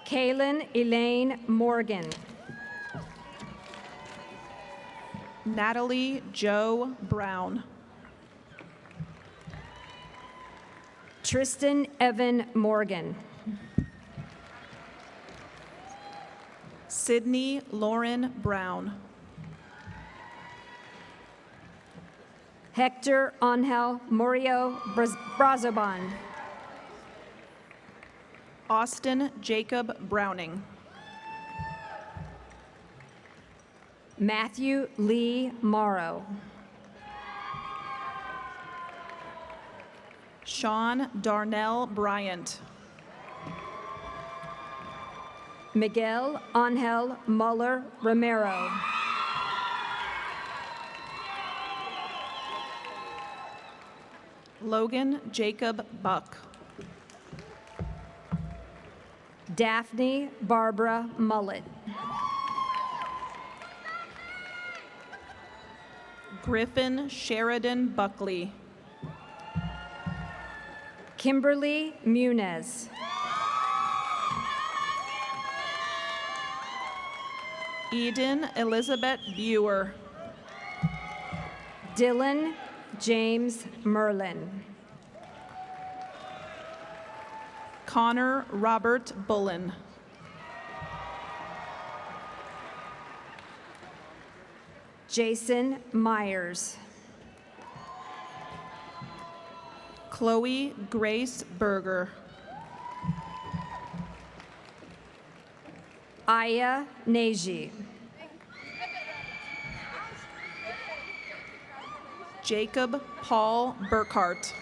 Kaylin Elaine Morgan. Natalie Joe Brown. Tristan Evan Morgan. Sydney Lauren Brown. Hector Angel Morio Brazoban. Austin Jacob Browning. Matthew Lee Morrow. Sean Darnell Bryant. Miguel Angel Muller Romero. Logan Jacob Buck. Daphne Barbara Mullet. Griffin Sheridan Buckley. Kimberly Munez. Eden Elizabeth Buer. Dylan James Merlin. Connor Robert Bullen. Jason Myers. Chloe Grace Berger. Aya Neji. Jacob Paul Burkhart.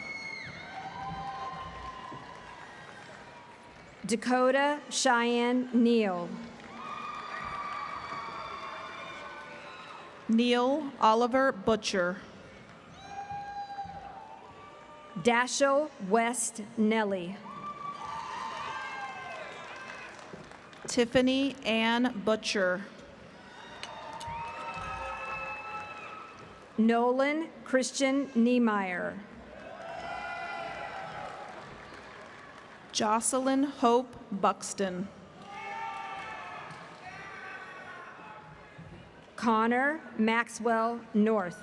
Dakota Cheyenne Neal. Neil Oliver Butcher. Dashiell West Nelly. Tiffany Ann Butcher. Nolan Christian Niemeyer. Jocelyn Hope Buxton. Connor Maxwell North.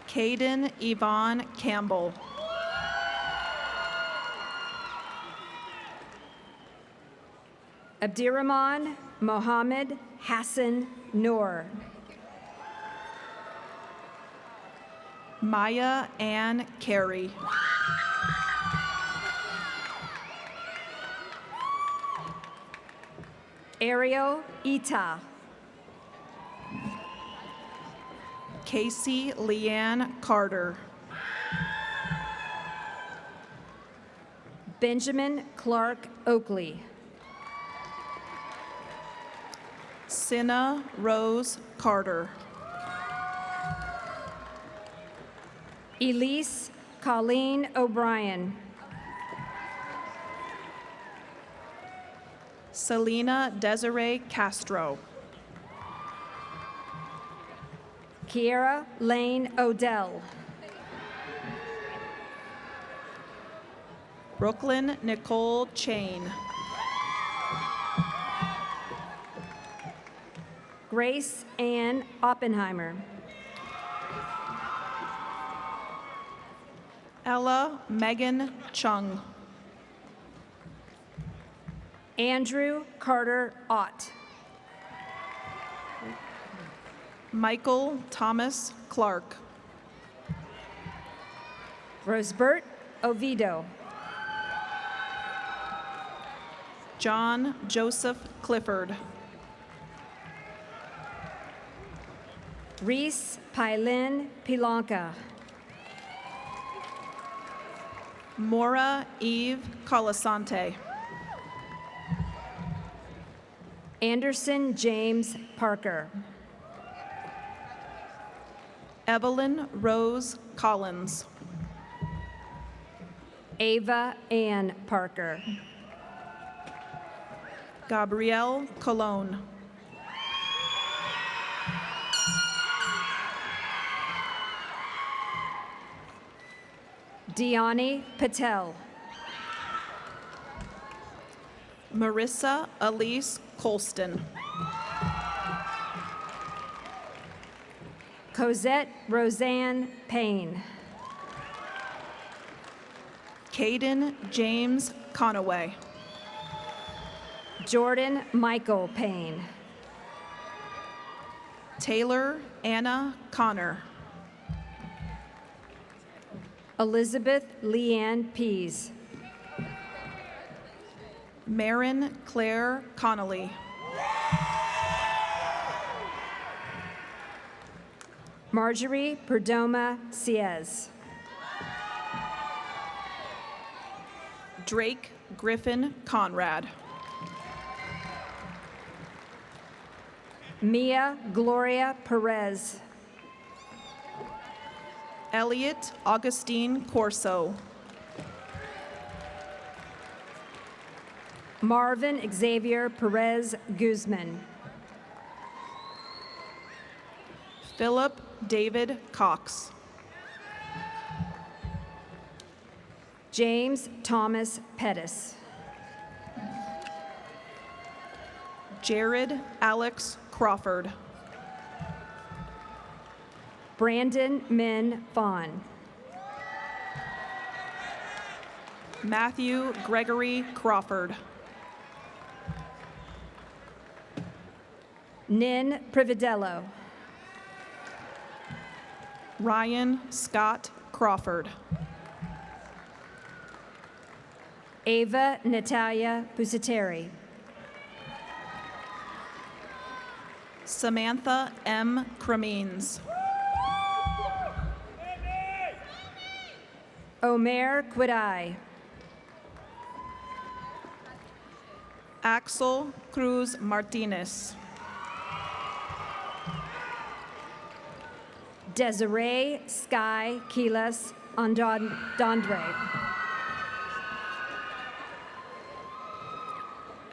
Caden Yvonne Campbell. Abdirahman Mohammed Hassan Noor. Maya Ann Carey. Ariel Ita. Casey Leanne Carter. Benjamin Clark Oakley. Cinna Rose Carter. Elise Colleen O'Brien. Selena Desiree Castro. Kiera Lane Odell. Brooklyn Nicole Chain. Grace Ann Oppenheimer. Ella Megan Chung. Andrew Carter Ott. Michael Thomas Clark. Rosebert Oviedo. John Joseph Clifford. Reese Pylin Pilanka. Mora Eve Colasante. Anderson James Parker. Evelyn Rose Collins. Ava Ann Parker. Gabrielle Colon. Diani Patel. Marissa Elise Colston. Cosette Roseanne Payne. Caden James Conaway. Jordan Michael Payne. Taylor Anna Connor. Elizabeth Leanne Pease. Marin Claire Connolly. Marjorie Perdoma Ciez. Drake Griffin Conrad. Mia Gloria Perez. Elliot Augustine Corso. Marvin Xavier Perez Guzman. Philip David Cox. James Thomas Pettis. Jared Alex Crawford. Brandon Min Fawn. Matthew Gregory Crawford. Nin Prividello. Ryan Scott Crawford. Ava Natalia Pusateri. Samantha M. Cremines. Omer Quidai. Axel Cruz Martinez. Desiree Sky Kilas Dondre.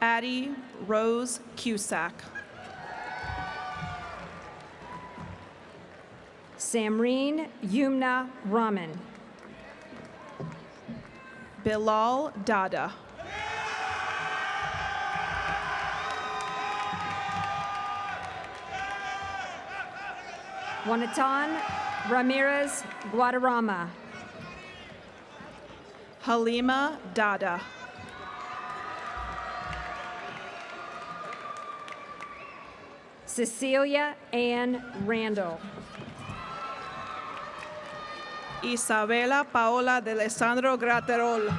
Addie Rose Cusack. Samreen Yumna Raman. Bilal Dada. Juanatan Ramirez Guadarrama. Halima Dada. Cecilia Ann Randall. Isabela Paola de Alessandro Graterol.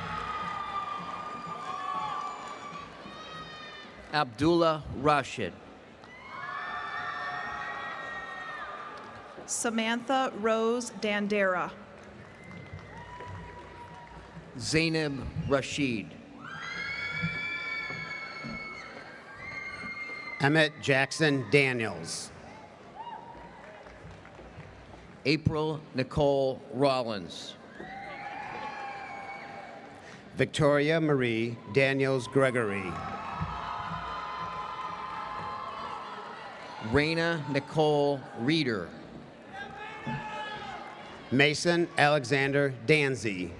Abdullah Rashid. Samantha Rose Dandera. Zainab Rashid. Emmett Jackson Daniels. April Nicole Rollins. Victoria Marie Daniels Gregory. Raina Nicole Reeder. Mason Alexander Danzy.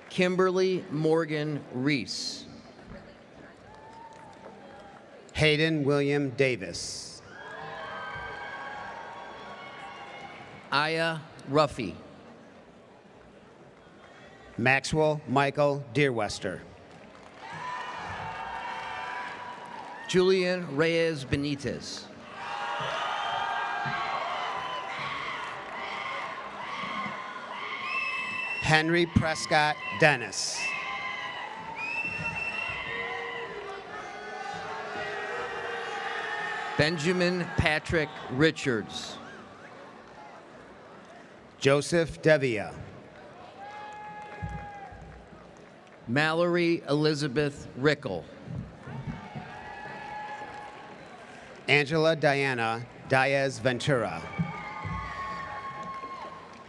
Kimberly Morgan Reese. Hayden William Davis. Aya Ruffy. Maxwell Michael Deerwester. Julian Reyes Benitez. Henry Prescott Dennis. Benjamin Patrick Richards. Joseph Devia. Mallory Elizabeth Rickle. Angela Diana Diaz Ventura.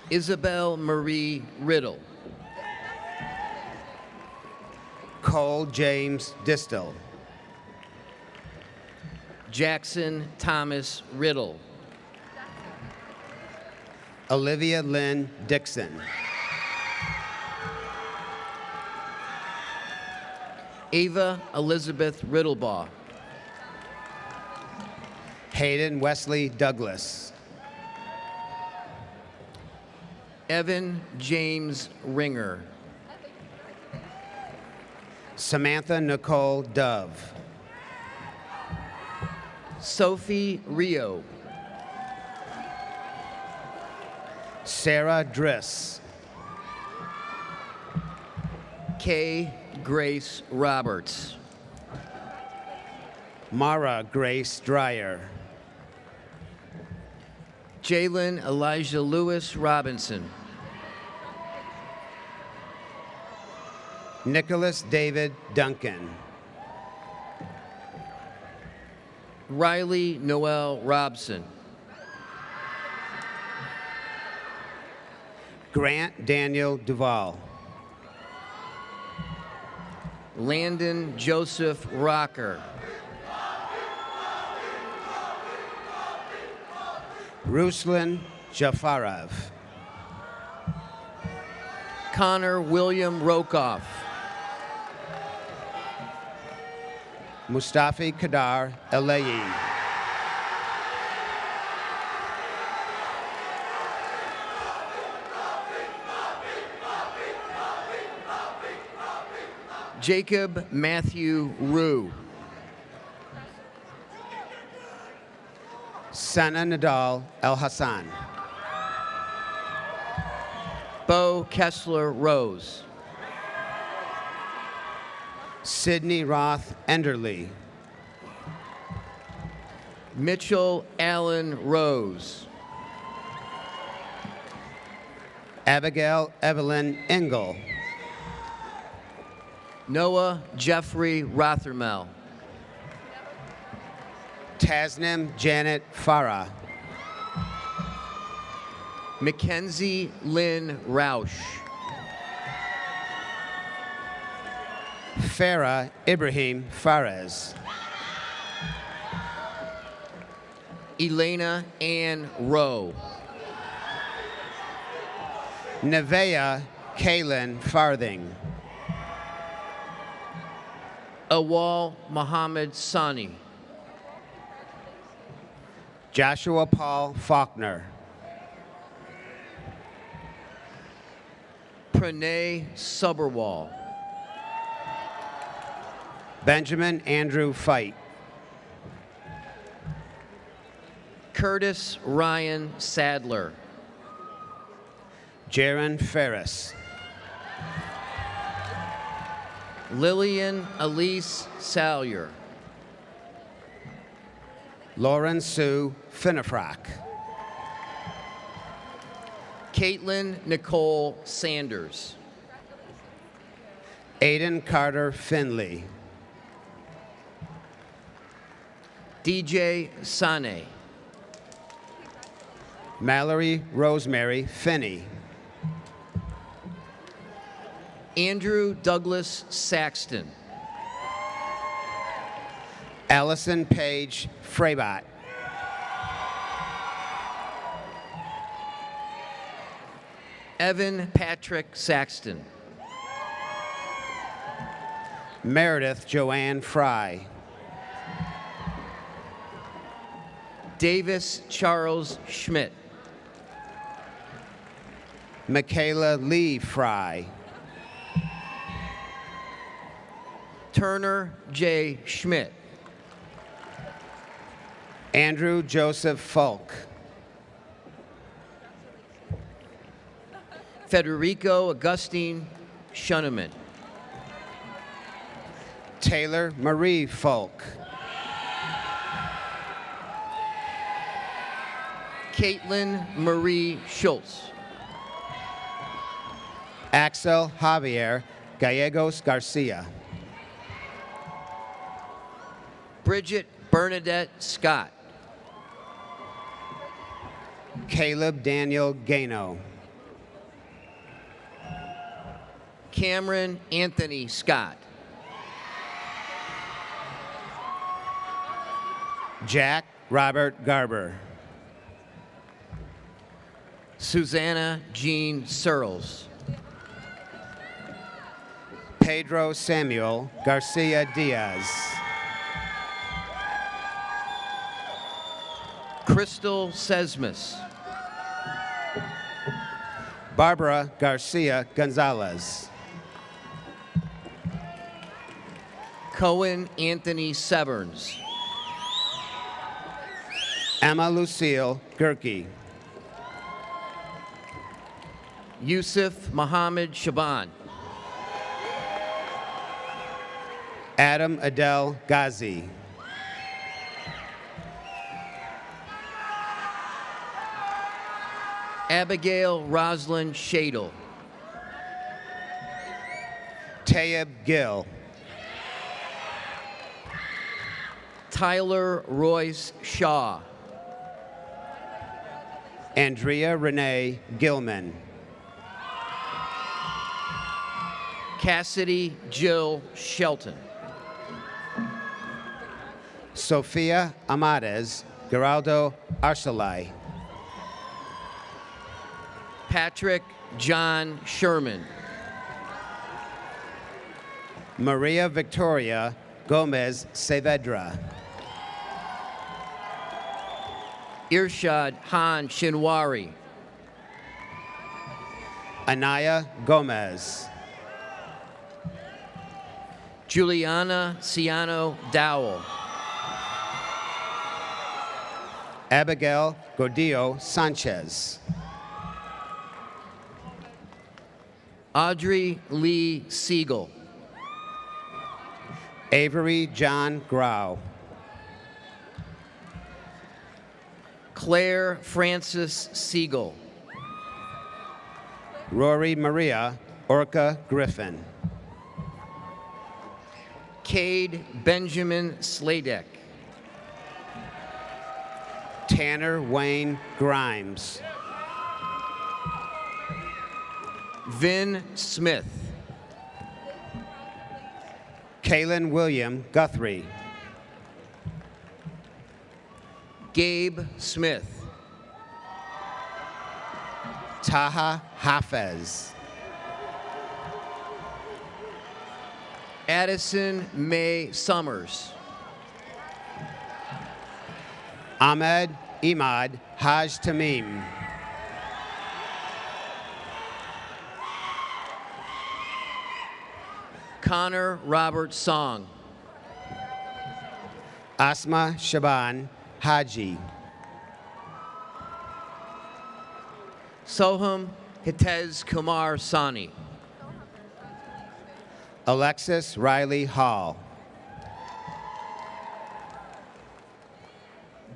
Isabel Marie Riddle. Cole James Distel. Jackson Thomas Riddle. Olivia Lynn Dixon. Ava Elizabeth Riddlebaugh. Hayden Wesley Douglas. Evan James Ringer. Samantha Nicole Dove. Sophie Rio. Sarah Driss. Kay Grace Roberts. Mara Grace Dreyer. Jalen Elijah Lewis Robinson. Nicholas David Duncan. Riley Noel Robson. Grant Daniel Duval. Landon Joseph Rocker. Ruslan Jafarov. Connor William Rokoff. Mustafi Kadar Elayi. Jacob Matthew Rue. Sana Nadal El Hassan. Bo Kessler Rose. Sydney Roth Enderly. Mitchell Allen Rose. Abigail Evelyn Engel. Noah Jeffrey Rothermel. Tasnim Janet Farah. Mackenzie Lynn Roush. Farah Ibrahim Fares. Elena Ann Rowe. Nevea Kaylin Farthing. Awal Muhammad Sani. Joshua Paul Faulkner. Pranay Suberwal. Benjamin Andrew Fight. Curtis Ryan Sadler. Jaron Ferris. Lillian Elise Salyer. Lauren Sue Finnefrock. Caitlin Nicole Sanders. Aiden Carter Finley. DJ Sane. Mallory Rosemary Finney. Andrew Douglas Saxton. Allison Page Freibot. Evan Patrick Saxton. Meredith Joanne Fry. Davis Charles Schmidt. Michaela Lee Fry. Turner J. Schmidt. Andrew Joseph Falk. Federico Augustine Shuneman. Taylor Marie Falk. Caitlin Marie Schultz. Axel Javier Gallegos Garcia. Bridget Bernadette Scott. Caleb Daniel Gano. Cameron Anthony Scott. Jack Robert Garber. Susanna Jean Searles. Pedro Samuel Garcia Diaz. Crystal Sesmas. Barbara Garcia Gonzalez. Cohen Anthony Severns. Emma Lucille Gerke. Yusuf Mohammed Shaban. Adam Adel Ghazi. Abigail Roslyn Shadle. Tayeb Gill. Tyler Royce Shaw. Andrea Renee Gilman. Cassidy Jill Shelton. Sofia Amades Geraldo Arcelai. Patrick John Sherman. Maria Victoria Gomez Saavedra. Irshad Han Shinwari. Anaya Gomez. Juliana Ciano Dowell. Abigail Gordillo Sanchez. Audrey Lee Siegel. Avery John Grau. Claire Frances Siegel. Rory Maria Orca Griffin. Cade Benjamin Sladek. Tanner Wayne Grimes. Vin Smith. Kaylin William Guthrie. Gabe Smith. Taha Hafez. Addison May Summers. Ahmed Imad Haj Tamim. Connor Robert Song. Asma Shaban Haji. Soham Hitez Kumar Sani. Alexis Riley Hall.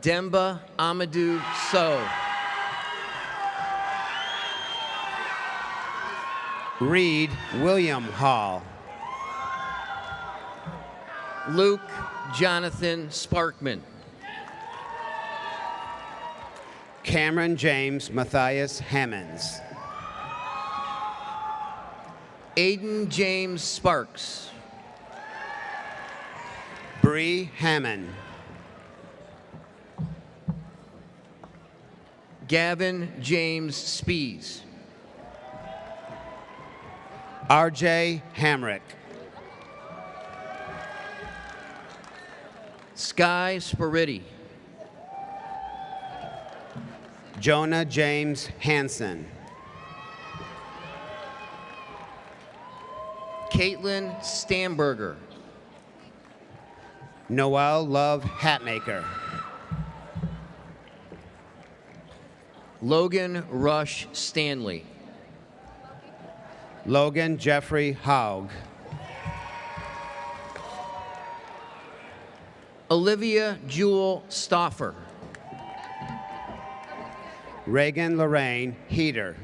Demba Amadou Sow. Reed William Hall. Luke Jonathan Sparkman. Cameron James Matthias Hammonds. Aiden James Sparks. Bree Hammond. Gavin James Spees. RJ Hamrick. Sky Spiriti. Jonah James Hansen. Caitlin Stamberger. Noel Love Hatmaker. Logan Rush Stanley. Logan Jeffrey Haug. Olivia Jewel Stoffer. Reagan Lorraine Heater.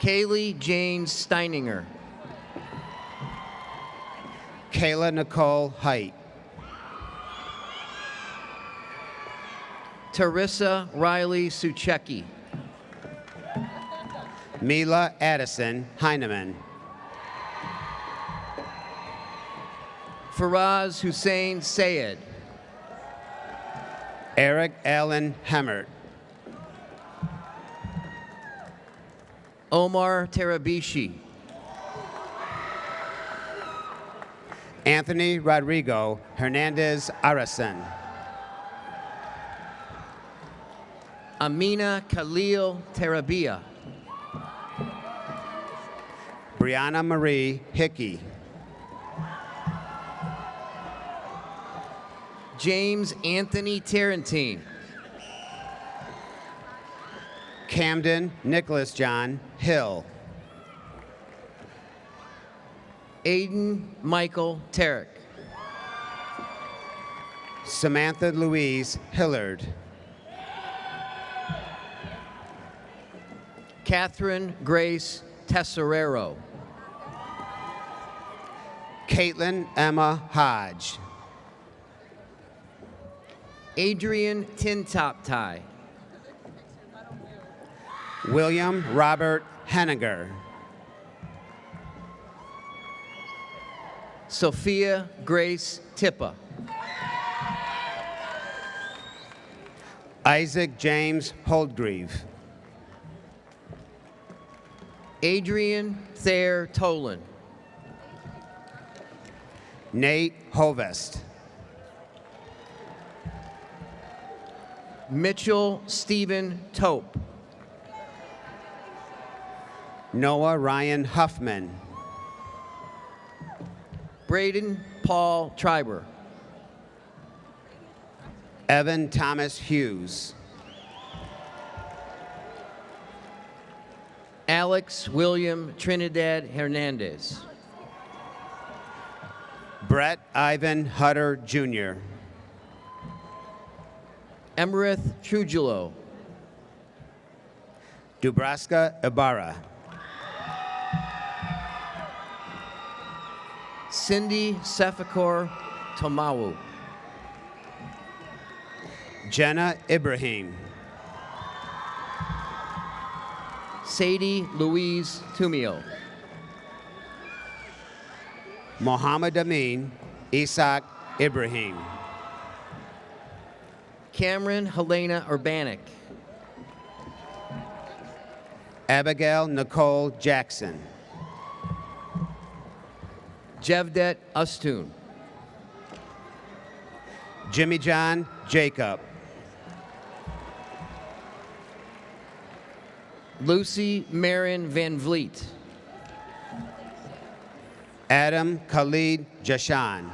Kaylee Jane Steininger. Kayla Nicole Height. Teresa Riley Suchecki. Mila Addison Heineman. Faraz Hussein Sayed. Eric Allen Hemmert. Omar Terabishi. Anthony Rodrigo Hernandez Arason. Amina Khalil Terabia. Brianna Marie Hickey. James Anthony Tarantine. Camden Nicholas John Hill. Aiden Michael Tarek. Samantha Louise Hilliard. Catherine Grace Tesserero. Caitlin Emma Hodge. Adrian Tintoptai. William Robert Henniger. Sophia Grace Tippa. Isaac James Holdgreave. Adrian Thayer Tolan. Nate Hovest. Mitchell Stephen Tope. Noah Ryan Huffman. Braden Paul Triber. Evan Thomas Hughes. Alex William Trinidad Hernandez. Brett Ivan Hutter Jr. Emerith Trujillo. Dubraska Ibarra. Cindy Sefakor Tomawu. Jenna Ibrahim. Sadie Louise Tumio. Mohammed Amin Isaac Ibrahim. Cameron Helena Urbanic. Abigail Nicole Jackson. Jevdet Ustun. Jimmy John Jacob. Lucy Marin Van Vliet. Adam Khalid Jashan.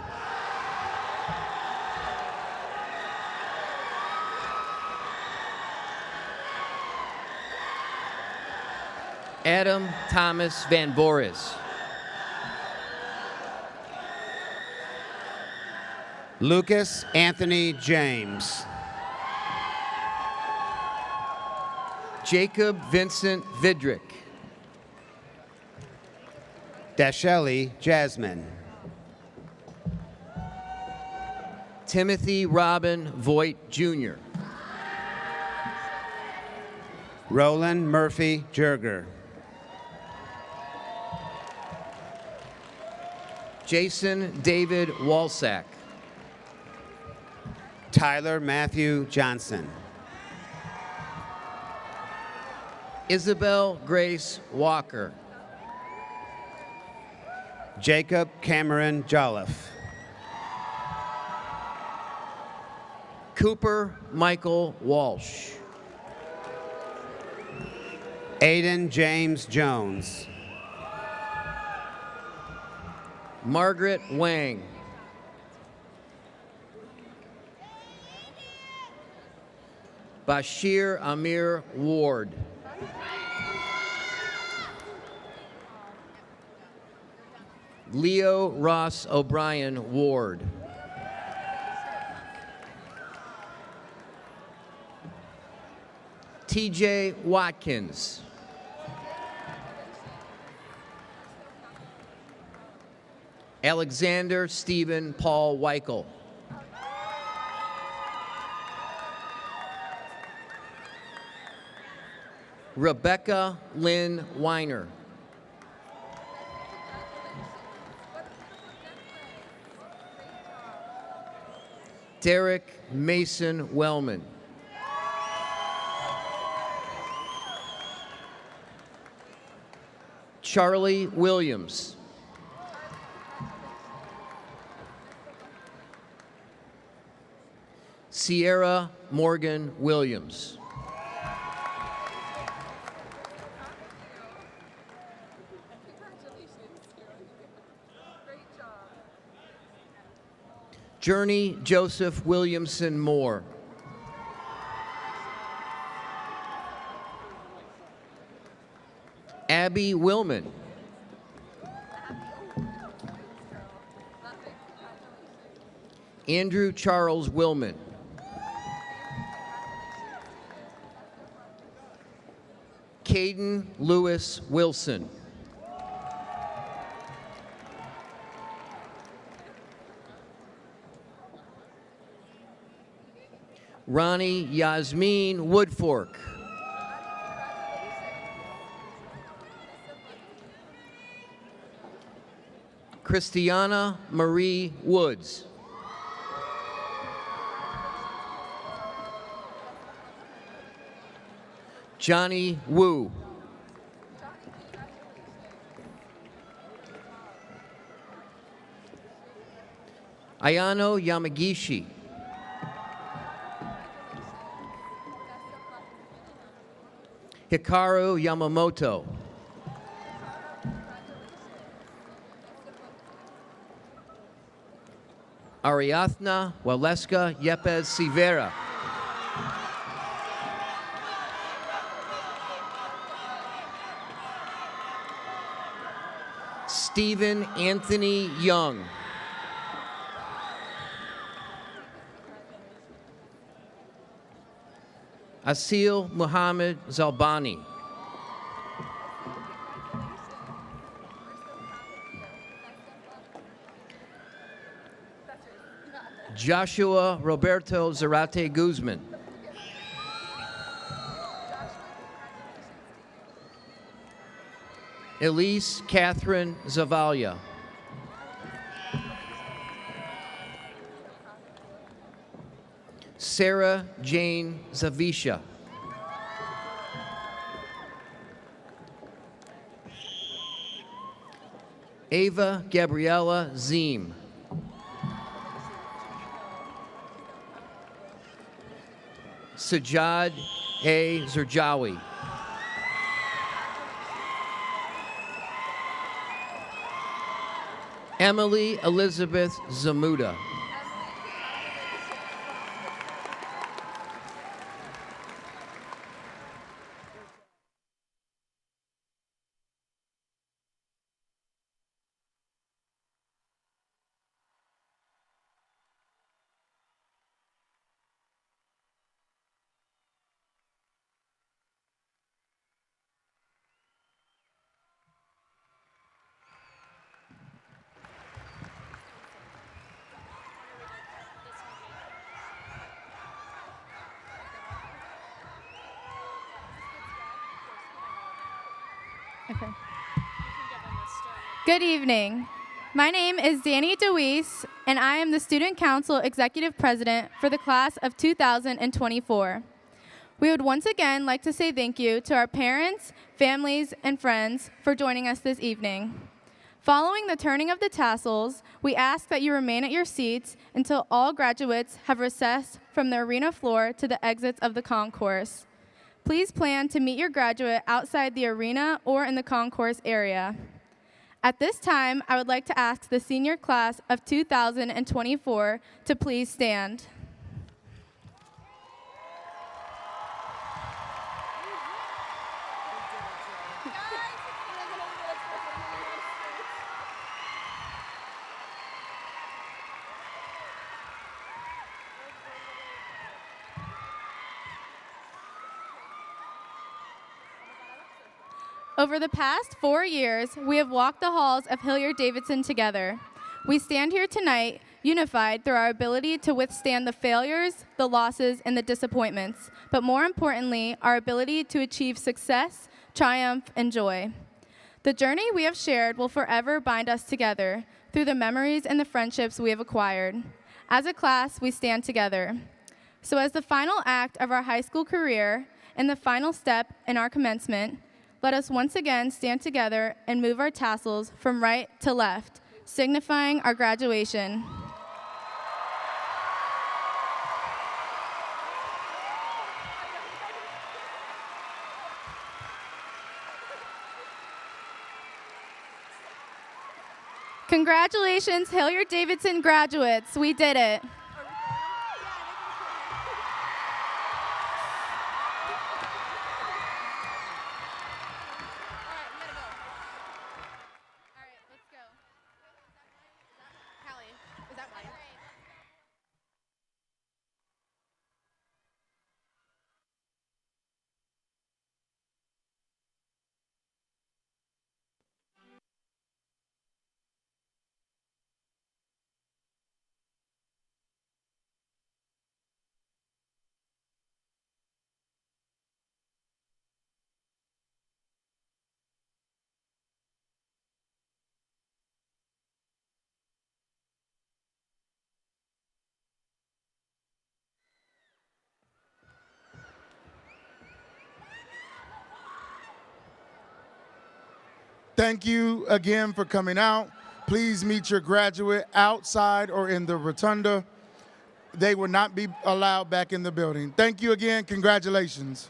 Adam Thomas Van Boris. Lucas Anthony James. Jacob Vincent Vidrick. Dashelli Jasmine. Timothy Robin Voigt Jr. Roland Murphy Jurger. Jason David Walsack. Tyler Matthew Johnson. Isabel Grace Walker. Jacob Cameron Jolliffe. Cooper Michael Walsh. Aiden James Jones. Margaret Wang. Bashir Amir Ward. Leo Ross O'Brien Ward. TJ Watkins. Alexander Stephen Paul Weichel. Rebecca Lynn Weiner. Derek Mason Wellman. Charlie Williams. Sierra Morgan Williams. Journey Joseph Williamson Moore. Abby Willman. Andrew Charles Willman. Caden Lewis Wilson. Ronnie Yasmin Woodfork. Christiana Marie Woods. Johnny Wu. Ayano Yamagishi. Hikaru Yamamoto. Ariadna Waleska Yepes Sivera. Stephen Anthony Young. Asil Muhammad Zalbani. Joshua Roberto Zarate Guzman. Elise Catherine Zavalia. Sarah Jane Zavisha. Ava Gabriela Ziem. Sajad A. Zerjawi. Emily Elizabeth Zamuda. Okay. Good evening. My name is Danny DeWeese, and I am the Student Council Executive President for the class of 2024. We would once again like to say thank you to our parents, families, and friends for joining us this evening. Following the turning of the tassels, we ask that you remain at your seats until all graduates have recessed from the arena floor to the exits of the concourse. Please plan to meet your graduate outside the arena or in the concourse area. At this time, I would like to ask the senior class of 2024 to please stand. Over the past 4 years, we have walked the halls of Hilliard Davidson together. We stand here tonight unified through our ability to withstand the failures, the losses, and the disappointments, but more importantly, our ability to achieve success, triumph, and joy. The journey we have shared will forever bind us together through the memories and the friendships we have acquired. As a class, we stand together. So as the final act of our high school career and the final step in our commencement, let us once again stand together and move our tassels from right to left, signifying our graduation. Congratulations, Hilliard Davidson graduates. We did it. Thank you again for coming out. Please meet your graduate outside or in the rotunda. They will not be allowed back in the building. Thank you again. Congratulations.